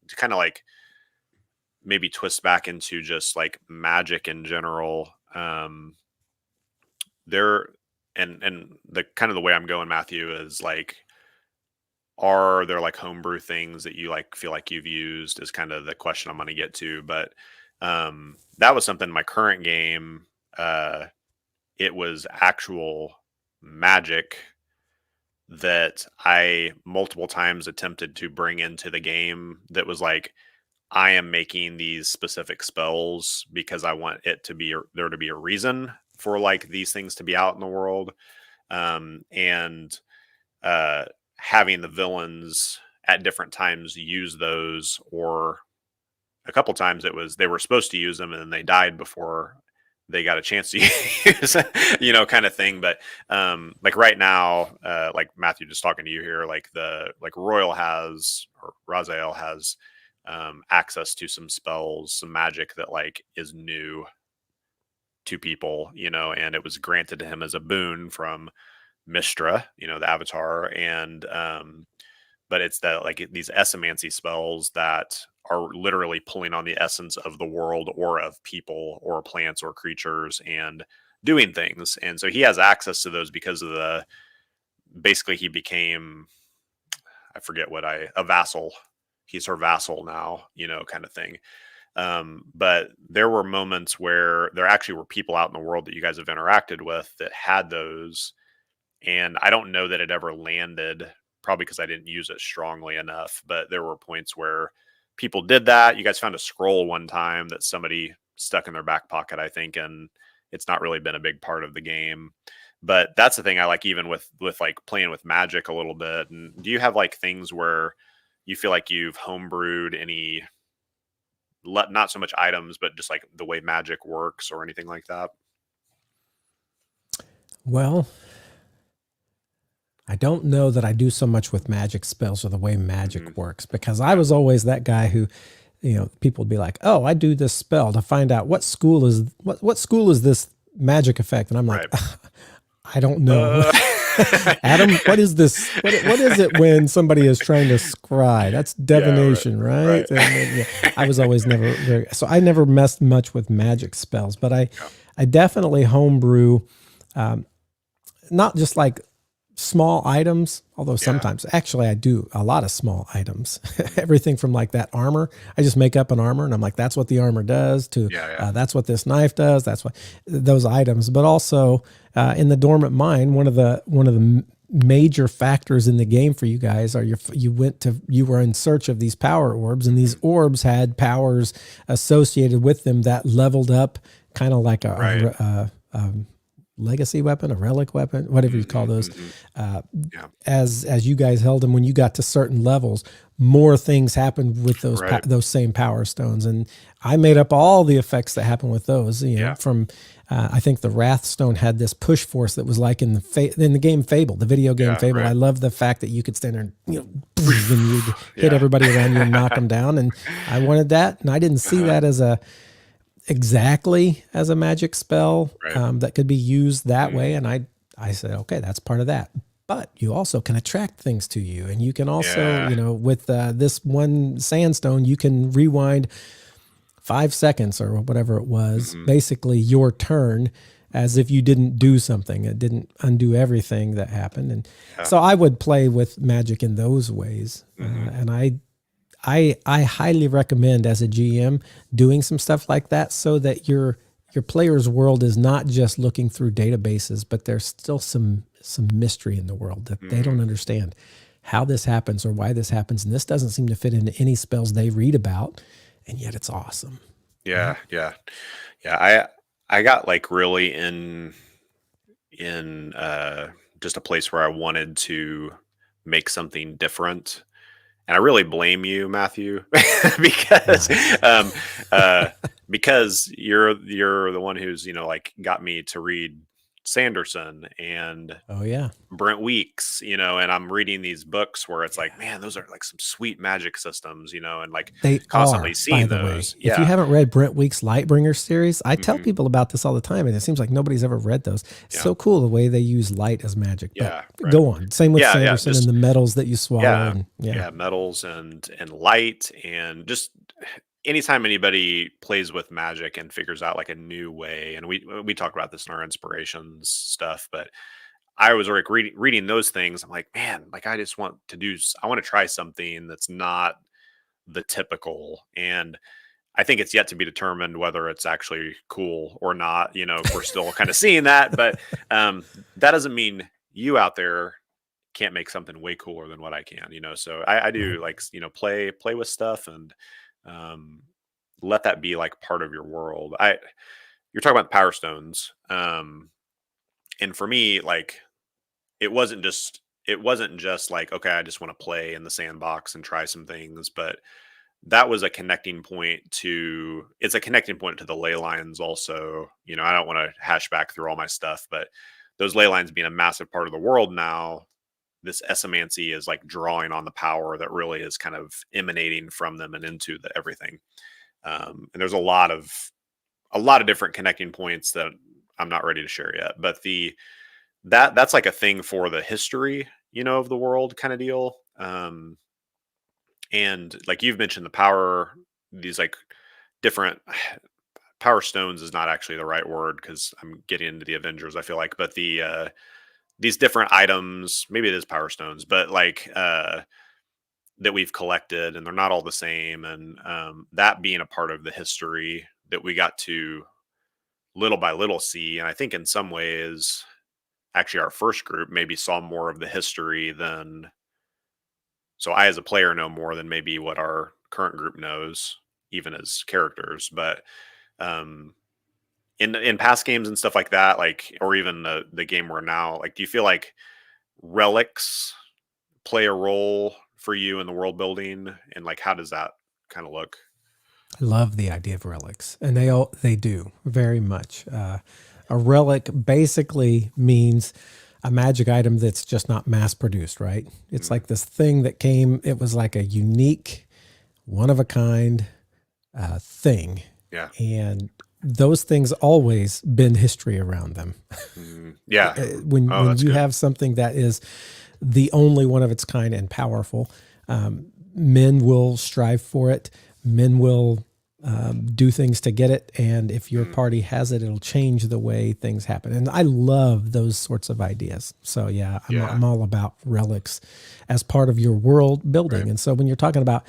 B: to kind of like maybe twist back into just like magic in general. There and the kind of the way I'm going, Matthew, is like, are there like homebrew things that you like feel like you've used, is kind of the question I'm going to get to. But that was something in my current game. It was actual magic that I multiple times attempted to bring into the game, that was like, I am making these specific spells because I want it to be there to be a reason for like these things to be out in the world. And having the villains at different times use those, or a couple times they were supposed to use them and then they died before they got a chance to use, kind of thing. But like right now, like Matthew, just talking to you here, like Royal has, or Raziel has, access to some spells, some magic that like is new to people, and it was granted to him as a boon from Mistra, the Avatar. And but it's that like these essemancy spells that are literally pulling on the essence of the world, or of people, or plants, or creatures, and doing things. And so he has access to those because of basically he became, I forget a vassal. He's her vassal now, kind of thing. But there were moments where there actually were people out in the world that you guys have interacted with that had those. And I don't know that it ever landed, probably because I didn't use it strongly enough. But there were points where people did that. You guys found a scroll one time that somebody stuck in their back pocket, I think, and it's not really been a big part of the game. But that's the thing I like, even with like playing with magic a little bit. And do you have like things where you feel like you've homebrewed any, not so much items, but just like the way magic works, or anything like that?
A: Well, I don't know that I do so much with magic spells, or the way magic works, because I was always that guy who, people would be like, "Oh, I do this spell to find out what school is this magic effect," and I'm like,
B: Right.
A: I don't know. Adam, what is this? What is it when somebody is trying to scry? That's divination, right? And then, I was always never so I never messed much with magic spells, but I definitely homebrew, not just like small items, although sometimes actually I do a lot of small items. Everything from like that armor, I just make up an armor and I'm like, that's what the armor does, to that's what this knife does, that's what those items. But also in the Dormant Mine, one of the major factors in the game for you guys are you were in search of these power orbs, and these orbs had powers associated with them that leveled up, kind of like legacy weapon, a relic weapon, whatever you call those.
B: Mm-hmm.
A: Uh,
B: Yeah.
A: as you guys held them, when you got to certain levels, more things happened with
B: Right.
A: those same power stones, and I made up all the effects that happen with those. You know,
B: Yeah.
A: from I think the Wrath Stone had this push force that was like in the game Fable, the video game
B: Yeah.
A: Fable.
B: Right.
A: I love the fact that you could stand there and and you'd hit
B: Yeah.
A: everybody around you and knock them down, and I wanted that, and I didn't see that as exactly as a magic spell
B: Right.
A: that could be used that way. And I said, okay, that's part of that. But you also can attract things to you. And you can also,
B: Yeah.
A: you know, with this one sandstone, you can rewind 5 seconds or whatever it was, basically your turn, as if you didn't do something. It didn't undo everything that happened. And so I would play with magic in those ways. And I highly recommend as a GM doing some stuff like that, so that your player's world is not just looking through databases, but there's still some mystery in the world that they don't understand how this happens or why this happens. And this doesn't seem to fit into any spells they read about, and yet it's awesome.
B: Yeah. Yeah. Yeah. I got like really in just a place where I wanted to make something different. And I really blame you, Matthew, because because you're the one who's, you know, like got me to read Sanderson and
A: Oh yeah.
B: Brent Weeks, you know, and I'm reading these books where it's like, man, those are like some sweet magic systems, you know, and like
A: They
B: constantly
A: are, by
B: seeing
A: the way.
B: those.
A: If you
B: Yeah.
A: haven't read Brent Week's Lightbringer series, I tell people about this all the time, and it seems like nobody's ever read those. It's so cool the way they use light as magic.
B: Yeah.
A: But
B: Right.
A: go on. Same with
B: Yeah. Yeah.
A: Sanderson
B: Just,
A: and the metals that you swallow.
B: yeah.
A: And
B: Yeah. Metals and light, and just anytime anybody plays with magic and figures out like a new way, and we talk about this in our inspirations stuff, but I was like reading those things. I'm like, man, like I just want to I want to try something that's not the typical. And I think it's yet to be determined whether it's actually cool or not. You know, we're still kind of seeing that, but that doesn't mean you out there can't make something way cooler than what I can, you know? So I do like, you know, play with stuff, and um, let that be like part of your world. You're talking about Power Stones. And for me, like, it wasn't just like, okay, I just want to play in the sandbox and try some things, but that was a connecting point to it's a connecting point to the ley lines also. You know, I don't want to hash back through all my stuff, but those ley lines being a massive part of the world now, this essemancy is like drawing on the power that really is kind of emanating from them and into everything. And there's a lot of different connecting points that I'm not ready to share yet, but that's like a thing for the history, you know, of the world kind of deal. And like you've mentioned, these like different power stones is not actually the right word because I'm getting into the Avengers, I feel like, but these different items, maybe it is power stones, but like that we've collected, and they're not all the same, and that being a part of the history that we got to little by little see. And I think in some ways, actually, our first group maybe saw more of the history than. So I, as a player, know more than maybe what our current group knows, even as characters. But um, in past games and stuff like that, like, or even the game we're now, like, do you feel like relics play a role for you in the world building, and like how does that kind of look?
A: I love the idea of relics, and they do very much. A relic basically means a magic item that's just not mass produced, right? It's like this thing that came. It was like a unique, one of a kind thing,
B: Yeah.
A: and those things always been history around them.
B: Yeah.
A: when
B: That's
A: you
B: good.
A: have something that is the only one of its kind and powerful, men will strive for it. Men will do things to get it, and if your party has it, it'll change the way things happen. And I love those sorts of ideas. So yeah, I'm all about relics as part of your world building.
B: Right.
A: And so when you're talking about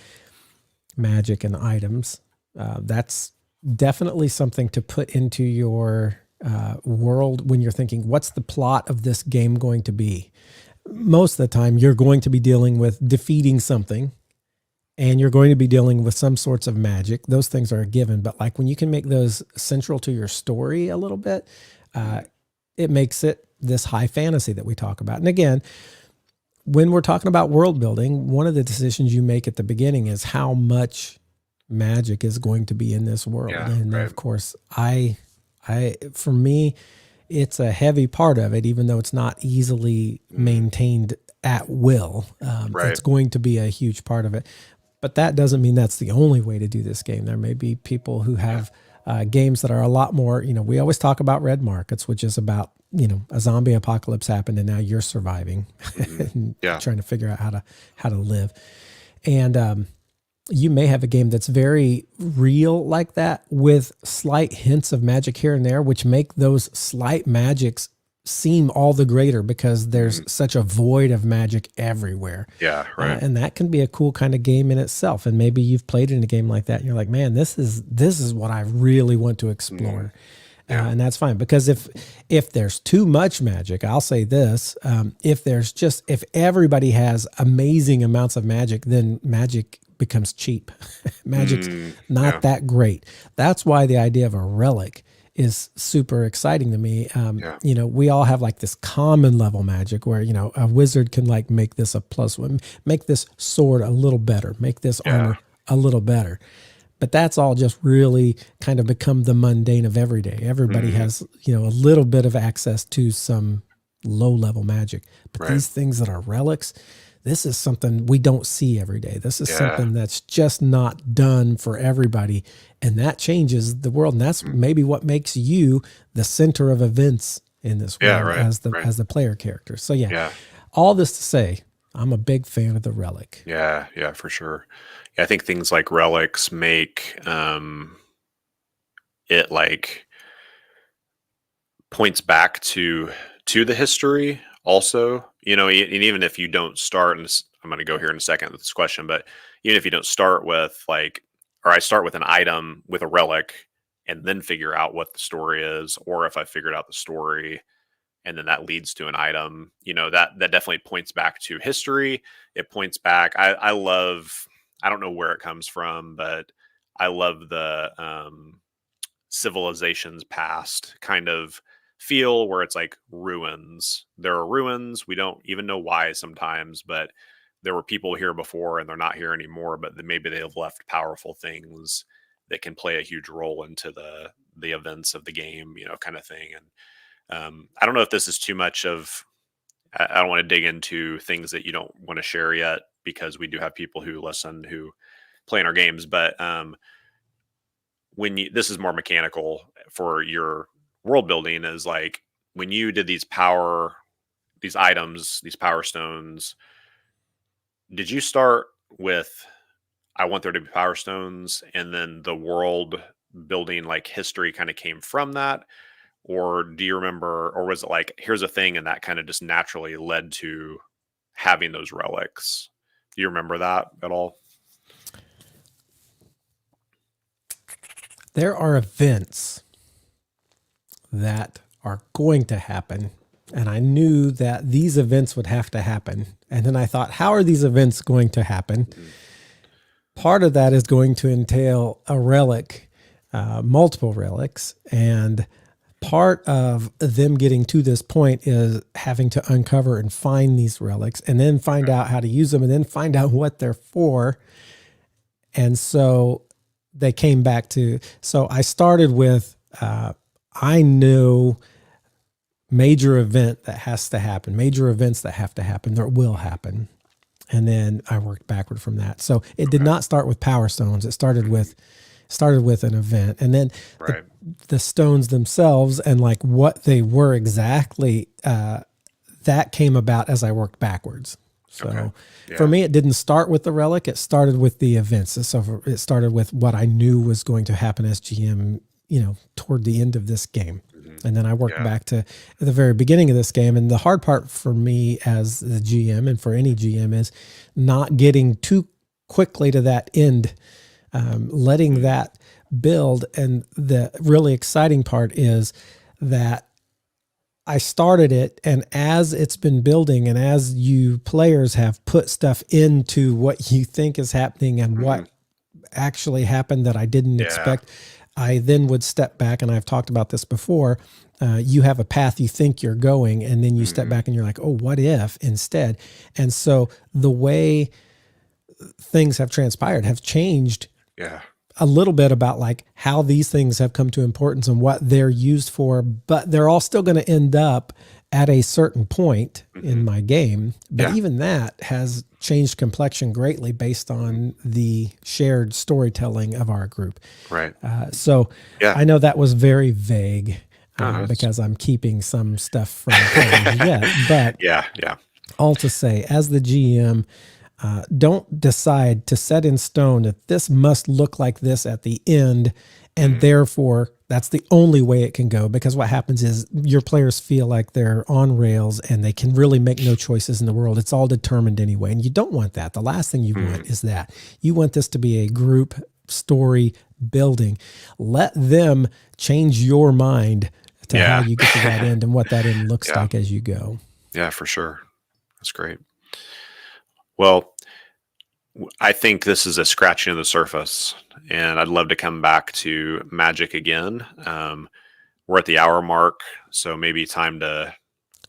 A: magic and items, that's definitely something to put into your world when you're thinking, what's the plot of this game going to be? Most of the time, you're going to be dealing with defeating something, and you're going to be dealing with some sorts of magic. Those things are a given. But like when you can make those central to your story a little bit, it makes it this high fantasy that we talk about. And again, when we're talking about world building, one of the decisions you make at the beginning is how much magic is going to be in this world.
B: Yeah,
A: And
B: right.
A: of course, for me, it's a heavy part of it, even though it's not easily maintained at will.
B: Right.
A: It's going to be a huge part of it. But that doesn't mean that's the only way to do this game. There may be people who have games that are a lot more, we always talk about red markets, which is about, a zombie apocalypse happened and now you're surviving and trying to figure out how to live. And you may have a game that's very real like that with slight hints of magic here and there, which make those slight magics seem all the greater because there's such a void of magic everywhere.
B: Yeah, right.
A: And that can be a cool kind of game in itself. And maybe you've played in a game like that and you're like, man, this is what I really want to explore. And that's fine, because if there's too much magic, I'll say this, if everybody has amazing amounts of magic, then magic becomes cheap. Magic's not that great. That's why the idea of a relic is super exciting to me. We all have like this common level magic where, a wizard can like make this a +1, make this sword a little better, make this armor a little better. But that's all just really kind of become the mundane of everyday. Everybody has, a little bit of access to some low level magic. But these things that are relics, this is something we don't see every day. This is something that's just not done for everybody. And that changes the world. And that's maybe what makes you the center of events in this world as the player character. So all this to say, I'm a big fan of the relic.
B: Yeah, for sure. I think things like relics make it like points back to the history also, and even if you don't start, and I'm going to go here in a second with this question, but even if you don't start with or I start with an item with a relic and then figure out what the story is, or if I figured out the story and then that leads to an item, that definitely points back to history. It points back. I don't know where it comes from, but I love the civilization's past kind of feel where it's like ruins. There are ruins. We don't even know why sometimes, but there were people here before and they're not here anymore, but maybe they have left powerful things that can play a huge role into the events of the game, kind of thing. And I don't know if this is too much of, I don't want to dig into things that you don't want to share yet, because we do have people who listen who play in our games. But this is more mechanical for your world building, is like when you did these items, these power stones, did you start with, I want there to be power stones, and then the world building like history kind of came from that? Or do you remember, or was it like, here's a thing, and that kind of just naturally led to having those relics? Do you remember that at all?
A: There are events that are going to happen, and I knew that these events would have to happen. And then I thought, how are these events going to happen? Part of that is going to entail a relic, multiple relics, and part of them getting to this point is having to uncover and find these relics, and then find out how to use them, and then find out what they're for. And so they came back to, so I started with, I knew major event that has to happen, major events that have to happen, that will happen. And then I worked backward from that. So it did not start with power stones. It started with an event, and then the stones themselves and like what they were exactly, that came about as I worked backwards. So for me, it didn't start with the relic. It started with the events. So it started with what I knew was going to happen as GM, toward the end of this game. And then I worked back to the very beginning of this game. And the hard part for me as the GM, and for any GM, is not getting too quickly to that end, letting that build. And the really exciting part is that I started it, and as it's been building, and as you players have put stuff into what you think is happening and what actually happened that I didn't expect, I then would step back, and I've talked about this before. You have a path you think you're going, and then you step back and you're like, oh, what if instead? And so the way things have transpired have changed a little bit about like how these things have come to importance and what they're used for, but they're all still going to end up at a certain point in my game. But even that has changed complexion greatly based on the shared storytelling of our group.
B: Right.
A: So I know that was very vague because I'm keeping some stuff from players yet, but all to say, as the GM, don't decide to set in stone that this must look like this at the end, and therefore that's the only way it can go, because what happens is your players feel like they're on rails and they can really make no choices in the world. It's all determined anyway, and you don't want that. The last thing you want is that. You want this to be a group story building. Let them change your mind to how you get to that end and what that end looks like as you go.
B: Yeah, for sure. That's great. Well, I think this is a scratching of the surface, and I'd love to come back to Magic again. We're at the hour mark, so maybe time to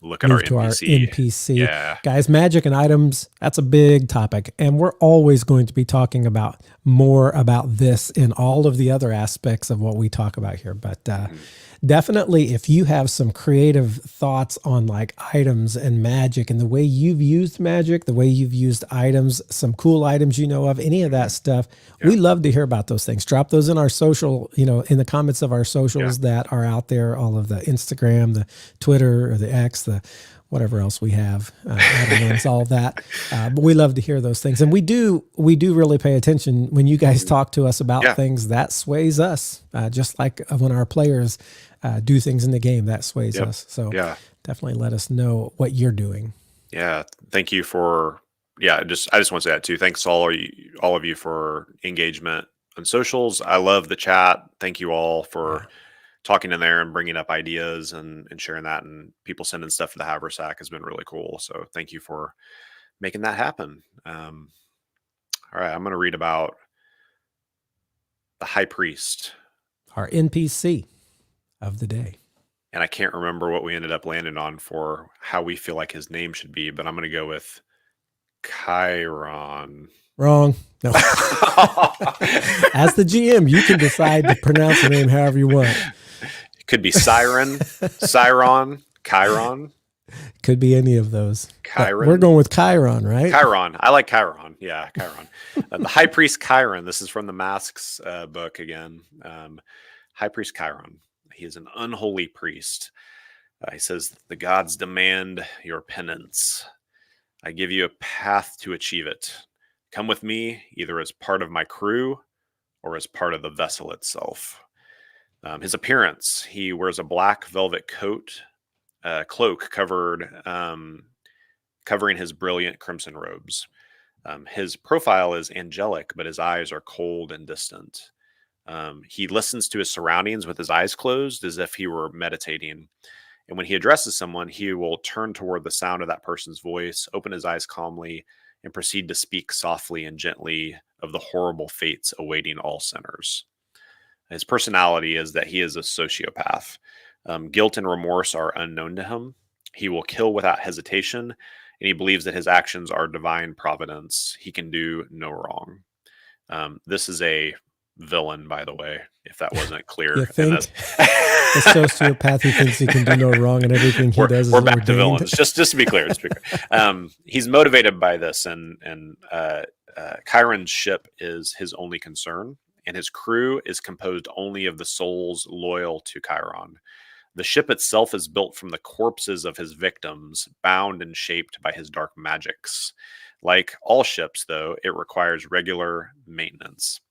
B: look at our NPC. Yeah.
A: Guys, magic and items, that's a big topic. And we're always going to be talking about more about this in all of the other aspects of what we talk about here. But definitely, if you have some creative thoughts on like items and magic and the way you've used magic, the way you've used items, some cool items you know of, any of that stuff, we love to hear about those things. Drop those in our social, in the comments of our socials that are out there, all of the Instagram, the Twitter, or the X, the whatever else we have, it's all that. But we love to hear those things. And we do really pay attention when you guys talk to us about things that sways us, just like when our players do things in the game that sways us. So definitely let us know what you're doing.
B: Yeah. Thank you for, I just want to say that too. Thanks to all of you for engagement on socials. I love the chat. Thank you all for talking in there and bringing up ideas and sharing that, and people sending stuff to the Haversack has been really cool. So thank you for making that happen. All right. I'm going to read about the High Priest,
A: our NPC of the day.
B: And I can't remember what we ended up landing on for how we feel like his name should be, but I'm going to go with Chiron.
A: Wrong. No. As the GM, you can decide to pronounce the name however you want.
B: It could be Siren, Chiron.
A: Could be any of those.
B: Chiron.
A: We're going with Chiron, right?
B: Chiron. I like Chiron. Yeah, Chiron. The High Priest Chiron. This is from the Masks book again. High Priest Chiron. He is an unholy priest. He says, the gods demand your penance. I give you a path to achieve it. Come with me, either as part of my crew or as part of the vessel itself. His appearance, he wears a black velvet cloak covering his brilliant crimson robes. His profile is angelic, but his eyes are cold and distant. He listens to his surroundings with his eyes closed as if he were meditating. And when he addresses someone, he will turn toward the sound of that person's voice, open his eyes calmly, and proceed to speak softly and gently of the horrible fates awaiting all sinners. His personality is that he is a sociopath. Guilt and remorse are unknown to him. He will kill without hesitation, and he believes that his actions are divine providence. He can do no wrong. This is a villain, by the way, if that wasn't clear.
A: You think a sociopath who thinks he can do no wrong and everything he does is
B: we're back to villains. Just to be clear, he's motivated by this, and Chiron's ship is his only concern, and his crew is composed only of the souls loyal to Chiron. The ship itself is built from the corpses of his victims, bound and shaped by his dark magics. Like all ships, though, it requires regular maintenance.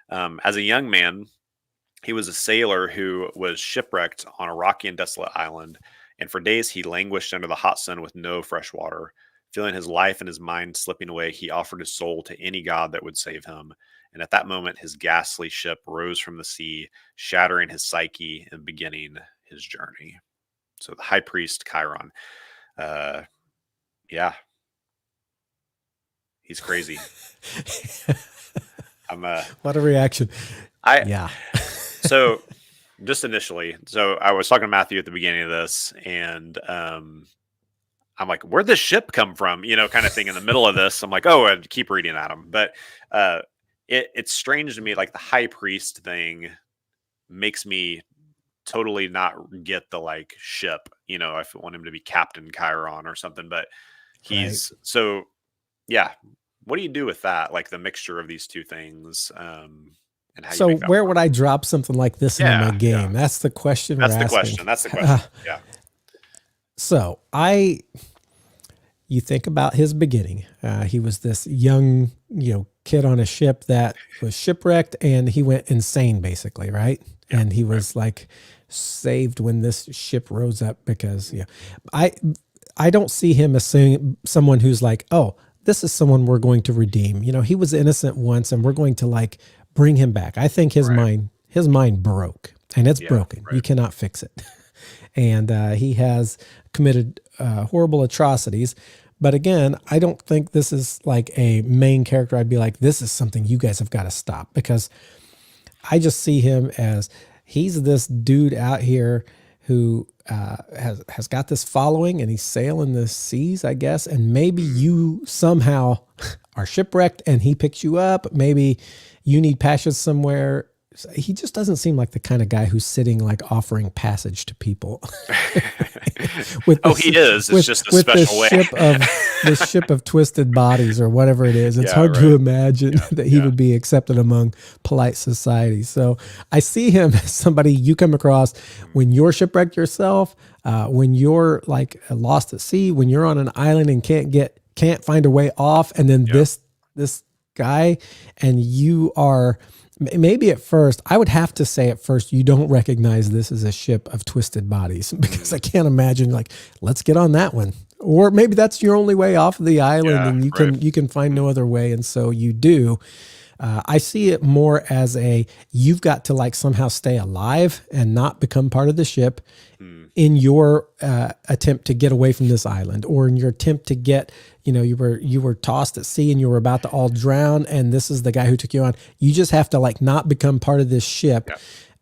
B: As a young man, he was a sailor who was shipwrecked on a rocky and desolate island, and for days he languished under the hot sun with no fresh water. Feeling his life and his mind slipping away, he offered his soul to any god that would save him. And at that moment, his ghastly ship rose from the sea, shattering his psyche and beginning his journey. So the High Priest Chiron. He's crazy. I'm
A: What a reaction.
B: I
A: Yeah.
B: so just initially, so I was talking to Matthew at the beginning of this, and I'm like, where'd this ship come from? Kind of thing in the middle of this. I'm like, oh, I'd keep reading at him. But uh, it's strange to me, like the high priest thing makes me totally not get the like ship. I want him to be Captain Chiron or something, but
A: Right.
B: he's so yeah. What do you do with that? Like the mixture of these two things, and how you
A: So
B: make that
A: where
B: work?
A: would I drop something like this into my
B: Yeah, yeah.
A: game? That's the question we're
B: That's the
A: asking.
B: question. That's the question. Yeah.
A: So you think about his beginning. He was this young, kid on a ship that was shipwrecked, and he went insane, basically, right?
B: Yeah.
A: And he
B: Right.
A: was like saved when this ship rose up because, I I don't see him as someone who's like, oh, this is someone we're going to redeem. He was innocent once, and we're going to like bring him back. I think his
B: Right.
A: mind broke, and it's
B: Yeah.
A: broken. You
B: Right.
A: cannot fix it. And he has committed horrible atrocities. But again, I don't think this is like a main character. I'd be like, this is something you guys have got to stop, because I just see him as he's this dude out here who has got this following, and he's sailing the seas, I guess. And maybe you somehow are shipwrecked, and he picks you up. Maybe you need passage somewhere. He just doesn't seem like the kind of guy who's sitting like offering passage to people with
B: Oh,
A: this
B: he is. It's just a
A: with this
B: special way.
A: ship of twisted bodies or whatever it is. It's
B: Yeah.
A: hard to
B: Right.
A: imagine that he
B: Yeah.
A: would be accepted among polite society. So I see him as somebody you come across when you're shipwrecked yourself, when you're like lost at sea, when you're on an island and can't find a way off, and then
B: Yeah.
A: this guy, and you are. Maybe at first, I would have to say at first, you don't recognize this as a ship of twisted bodies, because I can't imagine like, let's get on that one. Or maybe that's your only way off of the island,
B: Yeah.
A: and you
B: Right.
A: can find no other way. And so you do. I see it more as you've got to like somehow stay alive and not become part of the ship
B: Mm.
A: in your attempt to get away from this island, or in your attempt to get, you were tossed at sea and you were about to all drown, and this is the guy who took you on. You just have to like not become part of this ship.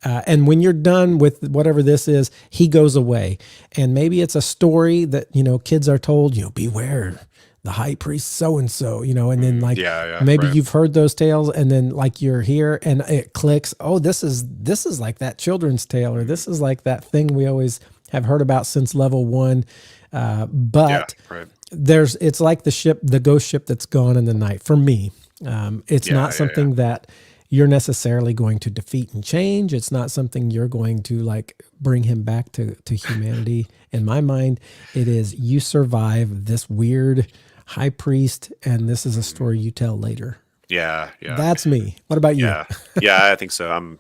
B: Yeah.
A: And when you're done with whatever this is, he goes away. And maybe it's a story that, kids are told, beware the high priest so-and-so, and then like
B: Yeah. Yeah.
A: maybe
B: Right.
A: you've heard those tales, and then like you're here and it clicks. Oh, this is like that children's tale, or this is like that thing we always have heard about since level one.
B: Yeah.
A: But
B: Right.
A: it's like the ghost ship that's gone in the night for me. It's
B: Yeah.
A: not
B: Yeah.
A: something that you're necessarily going to defeat and change. It's not something you're going to like bring him back to humanity. In my mind, it is you survive this weird high priest, and this is a story you tell later.
B: Yeah. Yeah.
A: That's me. What about you?
B: Yeah. Yeah. I think so.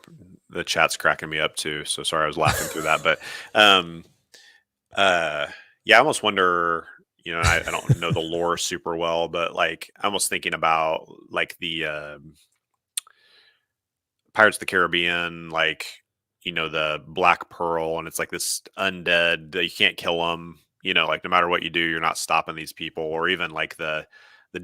B: The chat's cracking me up too. So sorry, I was laughing through that, but yeah, I almost wonder. I don't know the lore super well, but like I almost thinking about like the Pirates of the Caribbean, like the Black Pearl, and it's like this undead that you can't kill them. Like no matter what you do, you're not stopping these people. Or even like the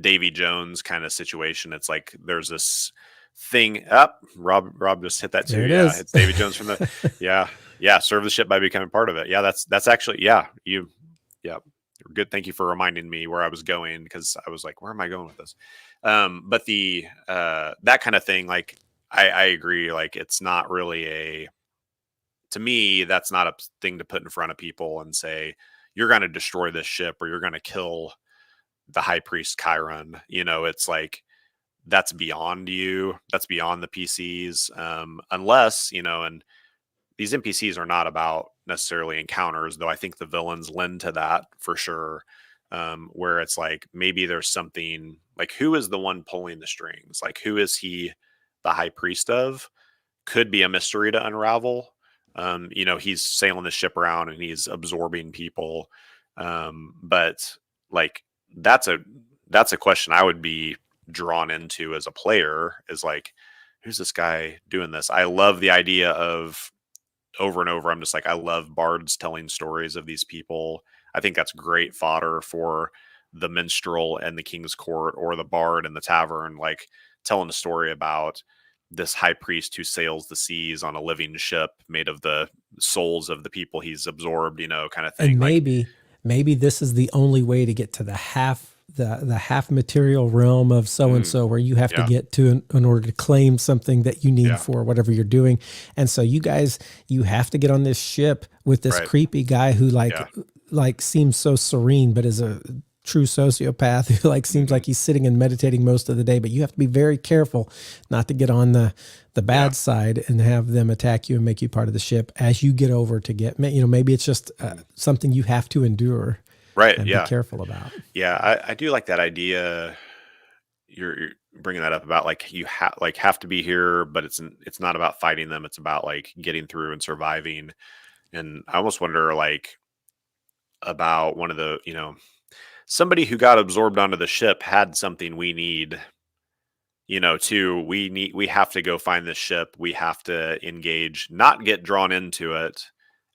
B: Davy Jones kind of situation. It's like there's this thing up. Rob just hit that too.
A: There it
B: Yeah,
A: is.
B: it's Davy Jones from the yeah. Serve the ship by becoming part of it. Yeah, that's actually yeah. Good. Thank you for reminding me where I was going, because I was like, where am I going with this? But the that kind of thing, like I agree. Like it's not really to me, that's not a thing to put in front of people and say, you're going to destroy this ship or you're going to kill the high priest Chiron. It's like, that's beyond you. That's beyond the PCs. Unless, and these NPCs are not about necessarily encounters, though I think the villains lend to that for sure. Where it's like, maybe there's something like, who is the one pulling the strings? Like, who is he the high priest of? Could be a mystery to unravel. He's sailing the ship around and he's absorbing people. But like, that's a question I would be drawn into as a player, is like, who's this guy doing this? I love the idea of over and over. I'm just like, I love bards telling stories of these people. I think that's great fodder for the minstrel and the king's court, or the bard and the tavern. Like, telling a story about this high priest who sails the seas on a living ship made of the souls of the people he's absorbed, kind of thing.
A: And
B: Like,
A: maybe this is the only way to get to the half material realm of so and so, where you have to
B: yeah,
A: get to in order to claim something that you need
B: yeah,
A: for whatever you're doing. And so you have to get on this ship with this
B: right,
A: creepy guy who
B: yeah,
A: like seems so serene, but is a true sociopath who like seems
B: hmm,
A: like he's sitting and meditating most of the day. But you have to be very careful not to get on the
B: yeah,
A: bad side and have them attack you and make you part of the ship as you get over to get, maybe it's just something you have to endure
B: right,
A: and be
B: yeah,
A: careful about.
B: yeah. I do like that idea. You're bringing that up about like have to be here, but it's not about fighting them. It's about like getting through and surviving. And I almost wonder like about one of the somebody who got absorbed onto the ship had something we need. Too. We have to go find this ship. We have to engage, not get drawn into it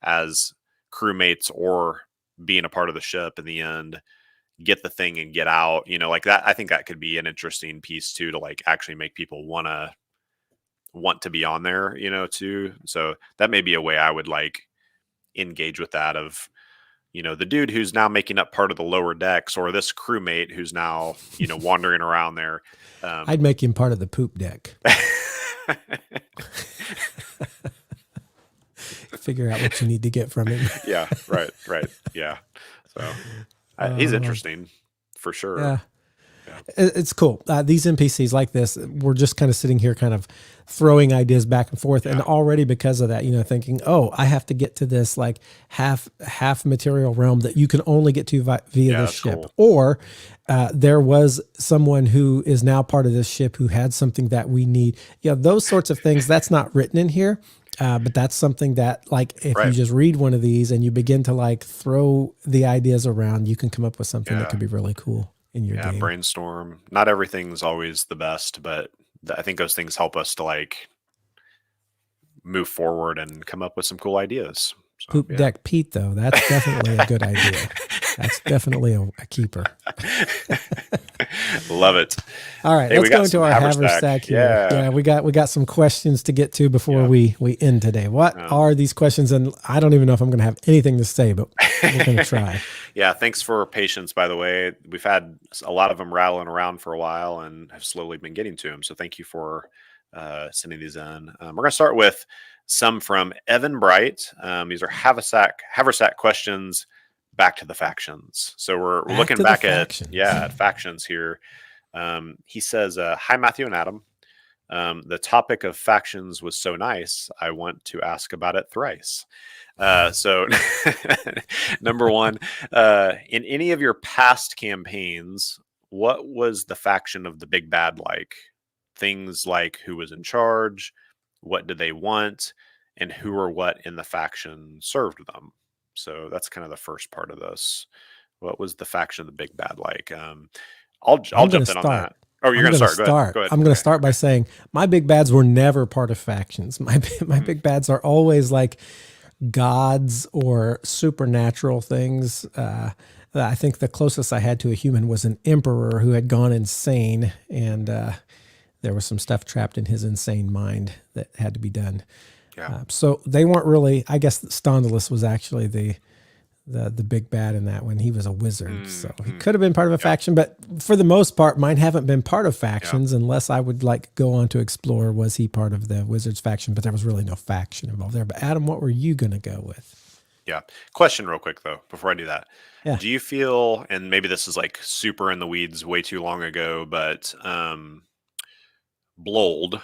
B: as crewmates or being a part of the ship in the end, get the thing and get out, like that. I think that could be an interesting piece too, to like actually make people want to be on there, too. So that may be a way I would like engage with that of, the dude who's now making up part of the lower decks, or this crewmate who's now, wandering around there.
A: I'd make him part of the poop deck. Figure out what you need to get from him.
B: Yeah, right, right. Yeah. So he's interesting for sure.
A: Yeah.
B: Yeah.
A: It's cool. These NPCs like this, we're just kind of sitting here kind of throwing ideas back and forth. And already because of that, thinking, oh, I have to get to this like half material realm that you can only get to via this ship.
B: Cool.
A: Or there was someone who is now part of this ship who had something that we need. Those sorts of things, that's not written in here. But that's something that, like, if you just read one of these and you begin to like throw the ideas around, you can come up with something that could be really cool in your game.
B: Brainstorm. Not everything's always the best, but I think those things help us to like move forward and come up with some cool ideas. So,
A: Poop deck Pete, though, that's definitely a good idea. That's definitely a keeper.
B: Love it.
A: All right, let's go into our Haversack here. Yeah, we got some questions to get to before we end today. What are these questions? And I don't even know if I'm going to have anything to say, but we're going to try.
B: Yeah, thanks for patience, by the way. We've had a lot of them rattling around for a while and have slowly been getting to them. So thank you for sending these in. We're going to start with some from Evan Bright. These are Haversack questions back to the factions. So we're looking back at factions here. He says, hi, Matthew and Adam. The topic of factions was so nice, I want to ask about it thrice. So number one, in any of your past campaigns, what was the faction of the big bad like? Things like who was in charge, what did they want, and who or what in the faction served them. So that's kind of the first part of this. What was the faction of the big bad like? I'll jump in on that. Oh, you're going to start. Go ahead.
A: I'm going to start by saying my big bads were never part of factions. My big bads are always like gods or supernatural things. I think the closest I had to a human was an emperor who had gone insane, and there was some stuff trapped in his insane mind that had to be done. Yeah. So they weren't really. I guess Stondalus was actually the big bad in that one. He was a wizard, so he could have been part of a faction. But for the most part, mine haven't been part of factions unless I would like go on to explore. Was he part of the wizards faction? But there was really no faction involved there. But Adam, what were you going to go with?
B: Yeah. Question real quick though, before I do that. Yeah. Do you feel, and maybe this is like super in the weeds way too long ago, but Blold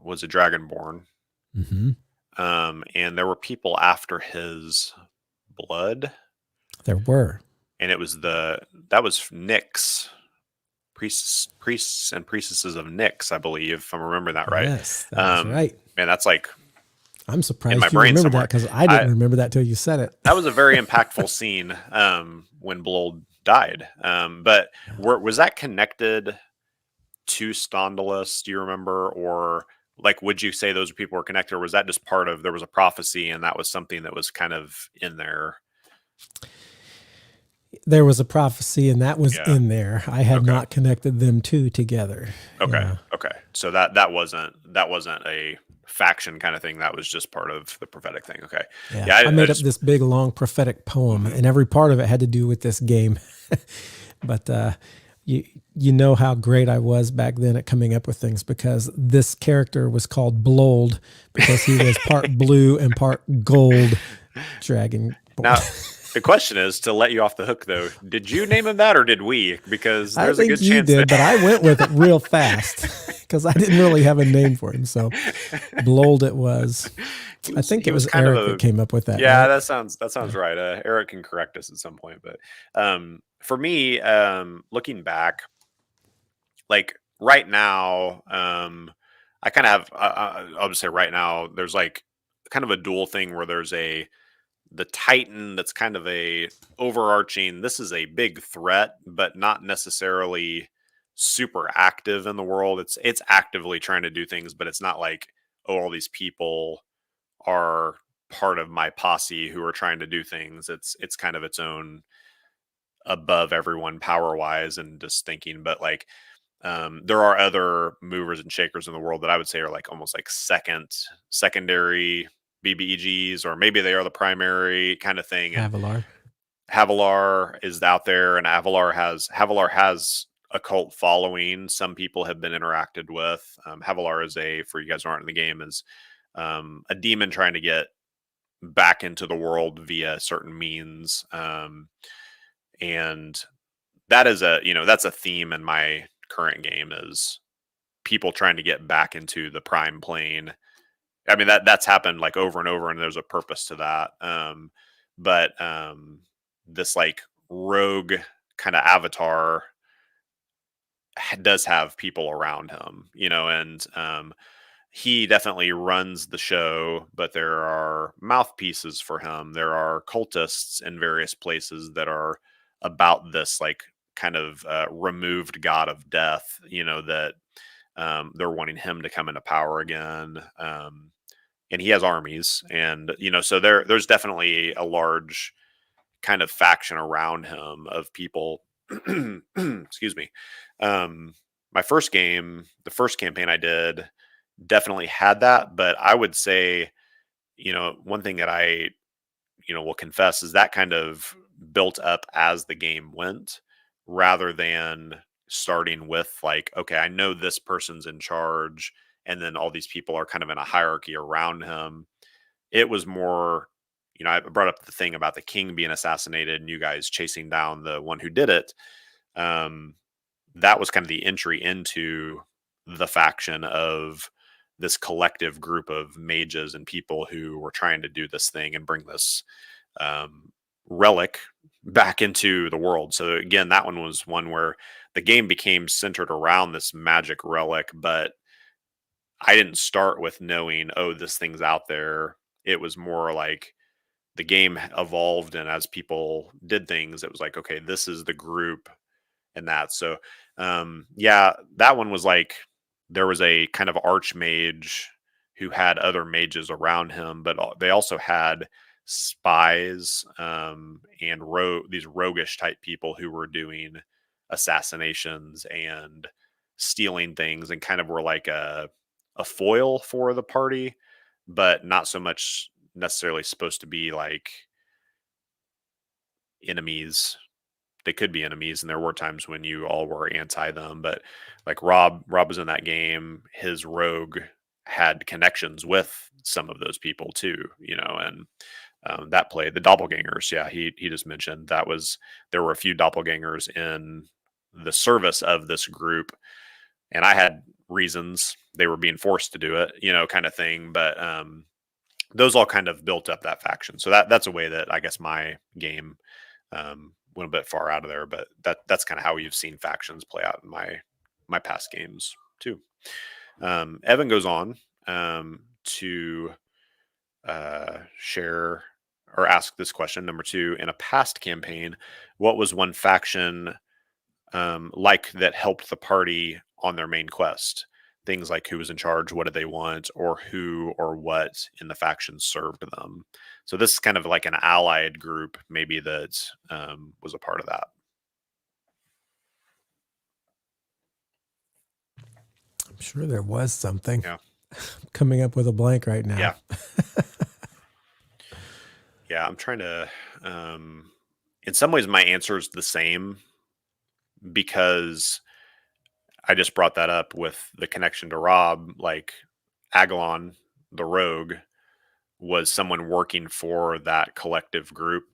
B: was a dragonborn.
A: Mm-hmm.
B: And there were people after his blood.
A: There were.
B: And it was that was Nyx. Priests and priestesses of Nyx, I believe, if I'm remembering that right.
A: Yes, that's right.
B: Man, that's like,
A: I'm surprised you remember that, because I didn't remember that till you said it.
B: That was a very impactful scene when Blold died. But was that connected to Stondalus? Do you remember? Or like, would you say those people were connected, or was that just part of, there was a prophecy and that was something that was kind of in there?
A: There was a prophecy, and that was
B: Yeah.
A: in there. I had
B: Okay.
A: not connected them two together.
B: Okay.
A: Yeah.
B: Okay. So that wasn't a faction kind of thing. That was just part of the prophetic thing. Okay.
A: Yeah.
B: Yeah.
A: I
B: I
A: made up
B: just.
A: this big, long prophetic poem,
B: Mhm.
A: and every part of it had to do with this game. But you you know how great I was back then at coming up with things, because this character was called Blold because he was part blue and part gold dragon.
B: Now, the question is, to let you off the hook, though, did you name him that or did we? Because
A: I
B: there's a
A: think
B: good
A: you
B: chance that
A: did, but I went with it real fast because I didn't really have a name for him. So Blold it was.
B: he
A: I
B: was
A: think
B: he
A: it
B: was
A: was
B: kind of
A: Eric that
B: a.
A: came up with that,
B: Yeah,
A: right?
B: that sounds
A: Yeah.
B: right. Eric can correct us at some point, but for me, looking back, like right now, I kind of have. I'll just say right now, there's like kind of a dual thing where there's the Titan that's kind of a overarching. This is a big threat, but not necessarily super active in the world. It's actively trying to do things, but it's not like, oh, all these people are part of my posse who are trying to do things. It's kind of its own above everyone power wise and just thinking. But like there are other movers and shakers in the world that I would say are like almost like secondary BBEGs, or maybe they are the primary kind of thing. And
A: Avalar.
B: Havilar is out there, and Havilar has a cult following. Some people have been interacted with. Havilar is for you guys who aren't in the game, is a demon trying to get back into the world via certain means. And that is that's a theme in my current game, is people trying to get back into the prime plane. I mean, that's happened like over and over, and there's a purpose to that. But this like rogue kind of avatar does have people around him, and he definitely runs the show, but there are mouthpieces for him. There are cultists in various places that are about this like kind of removed god of death, that they're wanting him to come into power again. And he has armies, and so there's definitely a large kind of faction around him of people. Excuse me. Um, my first game, the first campaign I did, definitely had that, but I would say, one thing that I, will confess is that kind of built up as the game went, rather than starting with like, okay, I know this person's in charge, and then all these people are kind of in a hierarchy around him. It was more, I brought up the thing about the king being assassinated and you guys chasing down the one who did it. Um, that was kind of the entry into the faction of this collective group of mages and people who were trying to do this thing and bring this um, relic back into the world. So again, that one was one where the game became centered around this magic relic, but I didn't start with knowing, oh, this thing's out there. It was more like the game evolved, and as people did things, it was like, okay, this is the group and that. So, yeah, that one was like there was a kind of archmage who had other mages around him, but they also had spies and these roguish type people who were doing assassinations and stealing things, and kind of were like a foil for the party, but not so much necessarily supposed to be like enemies. They could be enemies, and there were times when you all were anti them. But like Rob was in that game. His rogue had connections with some of those people too, and that played the doppelgangers. Yeah, he just mentioned that was there were a few doppelgangers in the service of this group, and I had reasons they were being forced to do it, kind of thing. But those all kind of built up that faction. So that's a way that I guess my game went a bit far out of there, but that's kind of how you've seen factions play out in my past games too. Evan goes on to share or ask this question number 2: in a past campaign, what was one faction like that helped the party on their main quest? things like who was in charge, what did they want, or who or what in the faction served them. So this is kind of like an allied group, maybe that was a part of that.
A: I'm sure there was something.
B: Yeah.
A: Coming up with a blank right now.
B: Yeah. Yeah. I'm trying to. In some ways, my answer is the same because I just brought that up with the connection to Rob. Like Agalon, the rogue, was someone working for that collective group,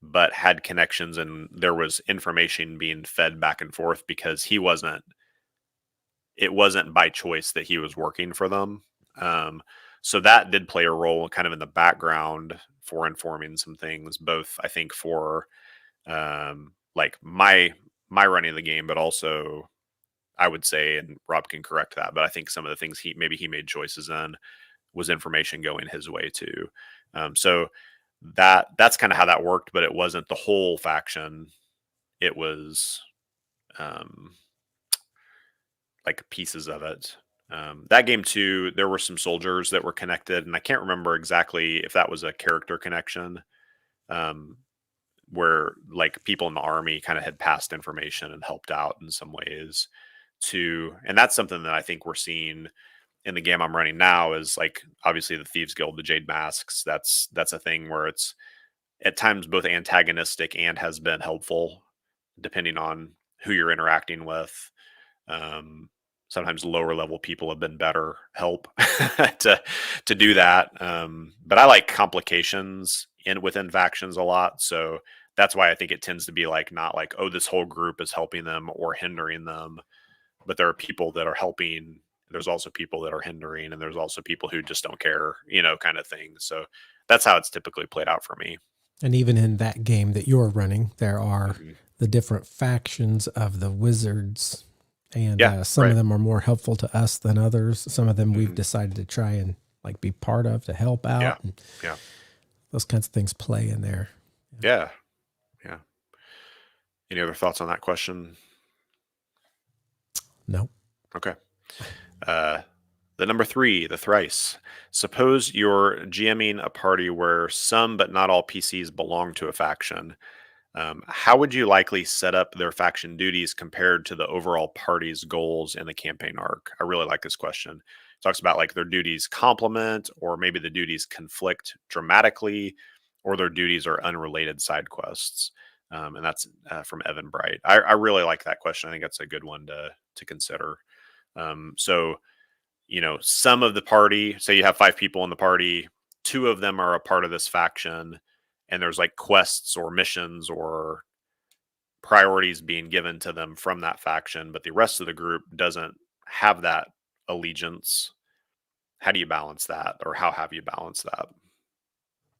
B: but had connections, and there was information being fed back and forth because it wasn't by choice that he was working for them. So that did play a role kind of in the background for informing some things, both I think for like my running of the game, but also I would say, and Rob can correct that, but I think some of the things he made choices in was information going his way too. So that's kind of how that worked, but it wasn't the whole faction. It was like pieces of it. That game too, there were some soldiers that were connected, and I can't remember exactly if that was a character connection, where like people in the army kind of had passed information and helped out in some ways too. And that's something that I think we're seeing in the game I'm running now is like obviously the Thieves Guild, the Jade Masks. That's a thing where it's at times both antagonistic and has been helpful depending on who you're interacting with. Sometimes lower level people have been better help to do that. But I like complications within factions a lot. So that's why I think it tends to be like not like, oh, this whole group is helping them or hindering them, but there are people that are helping. There's also people that are hindering, and there's also people who just don't care, kind of thing. So that's how it's typically played out for me.
A: And even in that game that you're running, there are
B: Mhm.
A: the different factions of the wizards. And
B: Yeah,
A: some
B: right.
A: of them are more helpful to us than others. Some of them we've
B: Mhm.
A: decided to try and like be part of to help
B: Yeah,
A: out. And
B: yeah,
A: those kinds of things play in there.
B: yeah, yeah. Any other thoughts on that question?
A: No.
B: Okay. Uh, the number 3, the thrice. Suppose you're GMing a party where some but not all PCs belong to a faction. How would you likely set up their faction duties compared to the overall party's goals in the campaign arc? I really like this question. It talks about like their duties complement, or maybe the duties conflict dramatically, or their duties are unrelated side quests. And that's from Evan Bright. I really like that question. I think that's a good one to consider. So some of the party, say you have 5 people in the party, 2 of them are a part of this faction, and there's like quests or missions or priorities being given to them from that faction, but the rest of the group doesn't have that allegiance. How do you balance that, or how have you balanced that?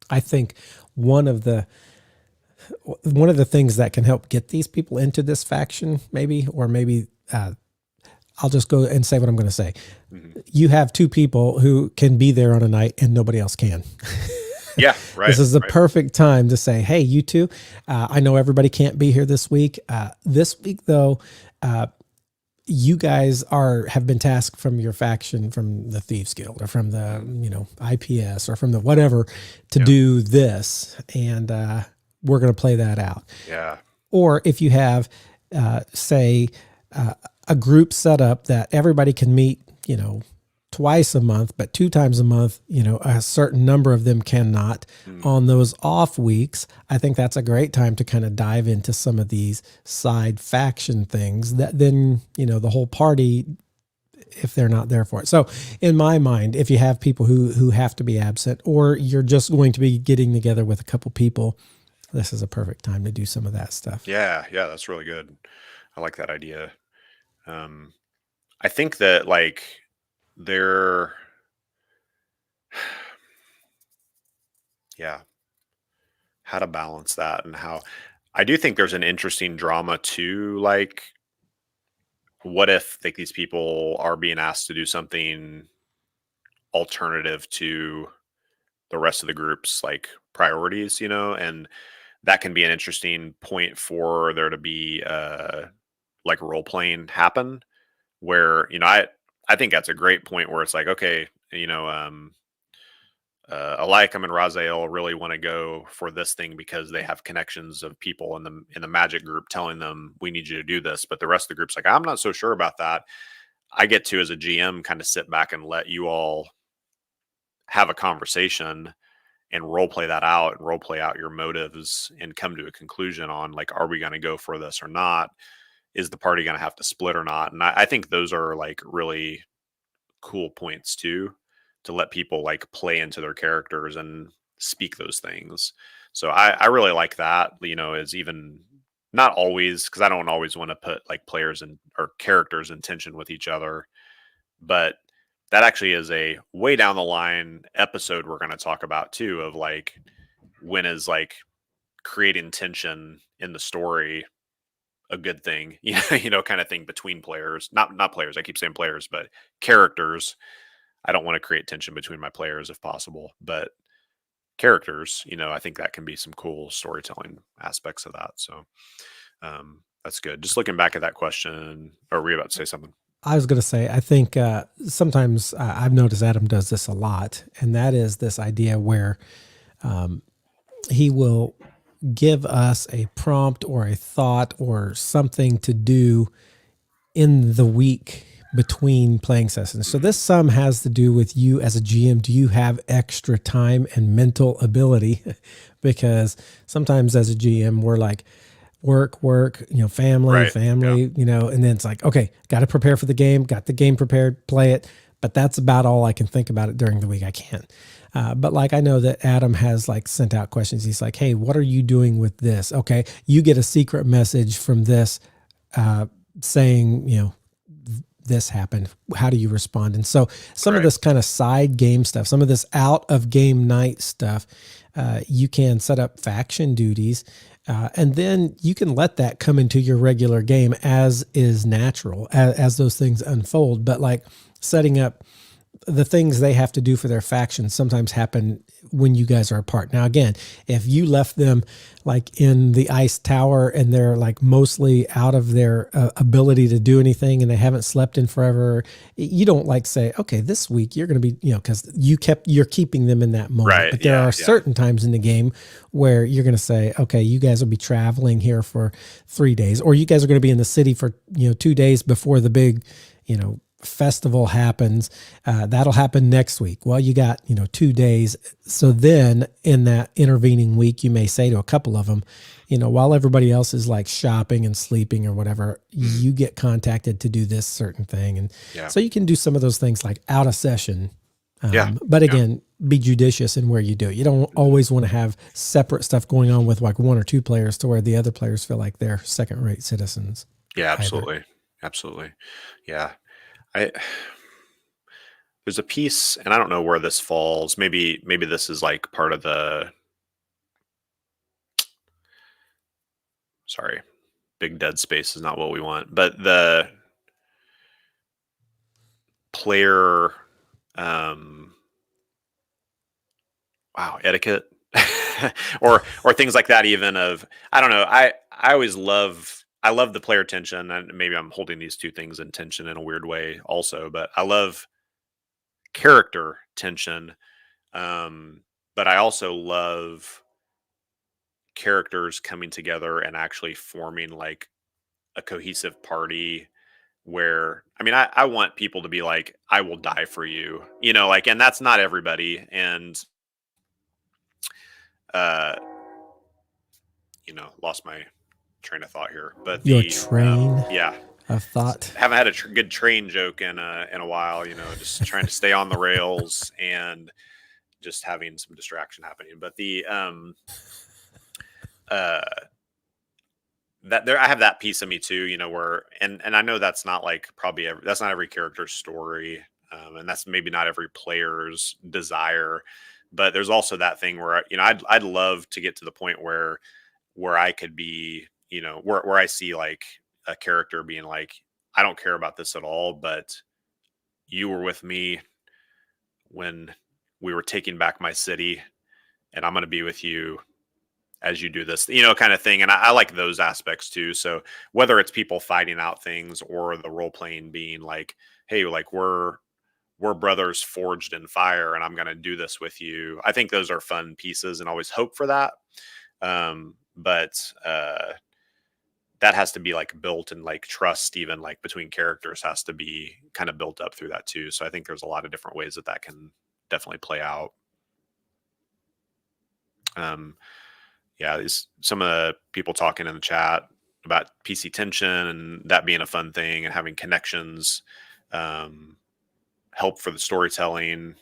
A: I think one of the things that can help get these people into this faction, maybe, or maybe I'll just go and say what I'm going to say.
B: Hmm.
A: You have 2 people who can be there on a night and nobody else can.
B: Yeah, right.
A: This is the
B: Right.
A: perfect time to say, hey, you two, I know everybody can't be here this week. This week, though, you guys have been tasked from your faction, from the Thieves Guild or from the,
B: Mhm.
A: IPS or from the whatever to
B: Yeah.
A: do this. And we're going to play that out.
B: Yeah.
A: Or if you have, say, a group set up that everybody can meet, twice a month, but 2 times a month, a certain number of them cannot.
B: Mm.
A: On those off weeks, I think that's a great time to kind of dive into some of these side faction things that then, the whole party, if they're not there for it. So in my mind, if you have people who have to be absent, or you're just going to be getting together with a couple people, this is a perfect time to do some of that stuff.
B: Yeah. Yeah. That's really good. I like that idea. Um, I think that like they're, yeah, how to balance that, and how I do think there's an interesting drama too. Like, what if like these people are being asked to do something alternative to the rest of the group's like priorities, and that can be an interesting point for there to be like role playing happen where, I I think that's a great point where it's like, okay, Eliakim and Raziel really want to go for this thing because they have connections of people in the magic group telling them we need you to do this. But the rest of the group's like, I'm not so sure about that. I get to, as a GM, kind of sit back and let you all have a conversation and role play that out and role play out your motives and come to a conclusion on, like, are we going to go for this or not? Is the party going to have to split or not? And I think those are like really cool points too, to let people like play into their characters and speak those things. So I really like that, is even not always, because I don't always want to put like players and or characters in tension with each other, but that actually is a way down the line episode we're going to talk about too, of like, when is like creating tension in the story a good thing, kind of thing between players, not players. I keep saying players, but characters. I don't want to create tension between my players if possible, but characters, I think that can be some cool storytelling aspects of that. So that's good. Just looking back at that question, or were you about to say something?
A: I was going to say, I think sometimes I've noticed Adam does this a lot, and that is this idea where he will give us a prompt or a thought or something to do in the week between playing sessions. So this some has to do with you as a GM. Do you have extra time and mental ability? Because sometimes as a GM, we're like, work, family,
B: Right. Yeah.
A: and then it's like, okay, got to prepare for the game, got the game prepared, play it. But that's about all I can think about it during the week. I can't. But like, I know that Adam has like sent out questions. He's like, hey, what are you doing with this? Okay. You get a secret message from this saying, this happened. How do you respond? And so some of this kind of side game stuff, some of this out of game night stuff, you can set up faction duties. And then you can let that come into your regular game as is natural as those things unfold. But like setting up the things they have to do for their factions sometimes happen when you guys are apart. Now, again, if you left them like in the ice tower and they're like mostly out of their ability to do anything and they haven't slept in forever, you don't like say, okay, this week you're going to be, because you're keeping them in that moment.
B: Right.
A: But there are certain times in the game where you're going to say, okay, you guys will be traveling here for 3 days, or you guys are going to be in the city for, 2 days before the big, festival happens. That'll happen next week. Well, you got 2 days. So then in that intervening week, you may say to a couple of them, while everybody else is like shopping and sleeping or whatever, you get contacted to do this certain thing. And so you can do some of those things like out of session. But again, be judicious in where you do it. You don't always want to have separate stuff going on with like 1 or 2 players to where the other players feel like they're second-rate citizens.
B: Yeah, absolutely. Either. Absolutely. Yeah. There's a piece, and I don't know where this falls. Maybe this is like part of the, sorry, big dead space is not what we want, but the player, etiquette or things like that, even of, I don't know. I love the player tension, and maybe I'm holding these two things in tension in a weird way also, but I love character tension. But I also love characters coming together and actually forming like a cohesive party where, I mean, I want people to be like, I will die for you, like, and that's not everybody. And, lost my train of thought here, but
A: your train of thought.
B: Haven't had a good train joke in a while, just trying to stay on the rails and just having some distraction happening. But the that there, I have that piece of me too, where, and I know that's not like that's not every character's story, and that's maybe not every player's desire, but there's also that thing where I'd love to get to the point where I could be, where I see like a character being like, I don't care about this at all, but you were with me when we were taking back my city, and I'm going to be with you as you do this, kind of thing. And I like those aspects too. So whether it's people fighting out things or the role playing being like, hey, like we're brothers forged in fire and I'm going to do this with you. I think those are fun pieces and always hope for that. But that has to be like built, and like trust even like between characters has to be kind of built up through that too. So I think there's a lot of different ways that can definitely play out. Some of the people talking in the chat about PC tension and that being a fun thing and having connections, help for the storytelling.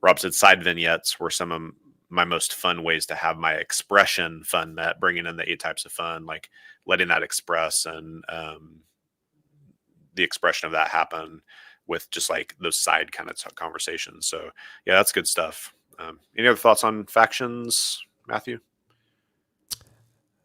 B: Rob said side vignettes were some of my most fun ways to have my expression fun, that bringing in the 8 types of fun, like letting that express and the expression of that happen with just like those side kind of conversations. So yeah, that's good stuff. Any other thoughts on factions, Matthew?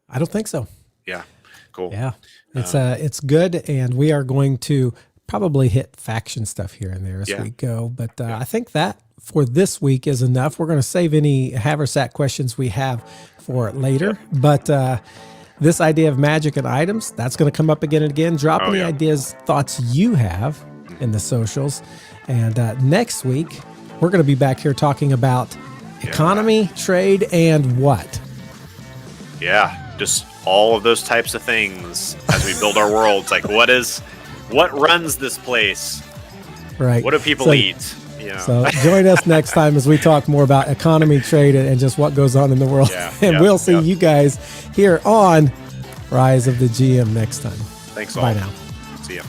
A: I don't think so.
B: Yeah. Cool.
A: Yeah. It's good. And we are going to probably hit faction stuff here and there as we go. But I think that for this week is enough. We're going to save any Haversack questions we have for later. But this idea of magic and items, that's going to come up again and again. Drop any ideas, thoughts you have in the socials. And next week, we're going to be back here talking about economy, trade, and what?
B: Yeah, just all of those types of things as we build our worlds. Like what runs this place?
A: Right.
B: What do people eat?
A: So join us next time as we talk more about economy, trade, and just what goes on in the world. We'll see you guys here on Rise of the GM next time.
B: Thanks all.
A: Bye now.
B: See ya.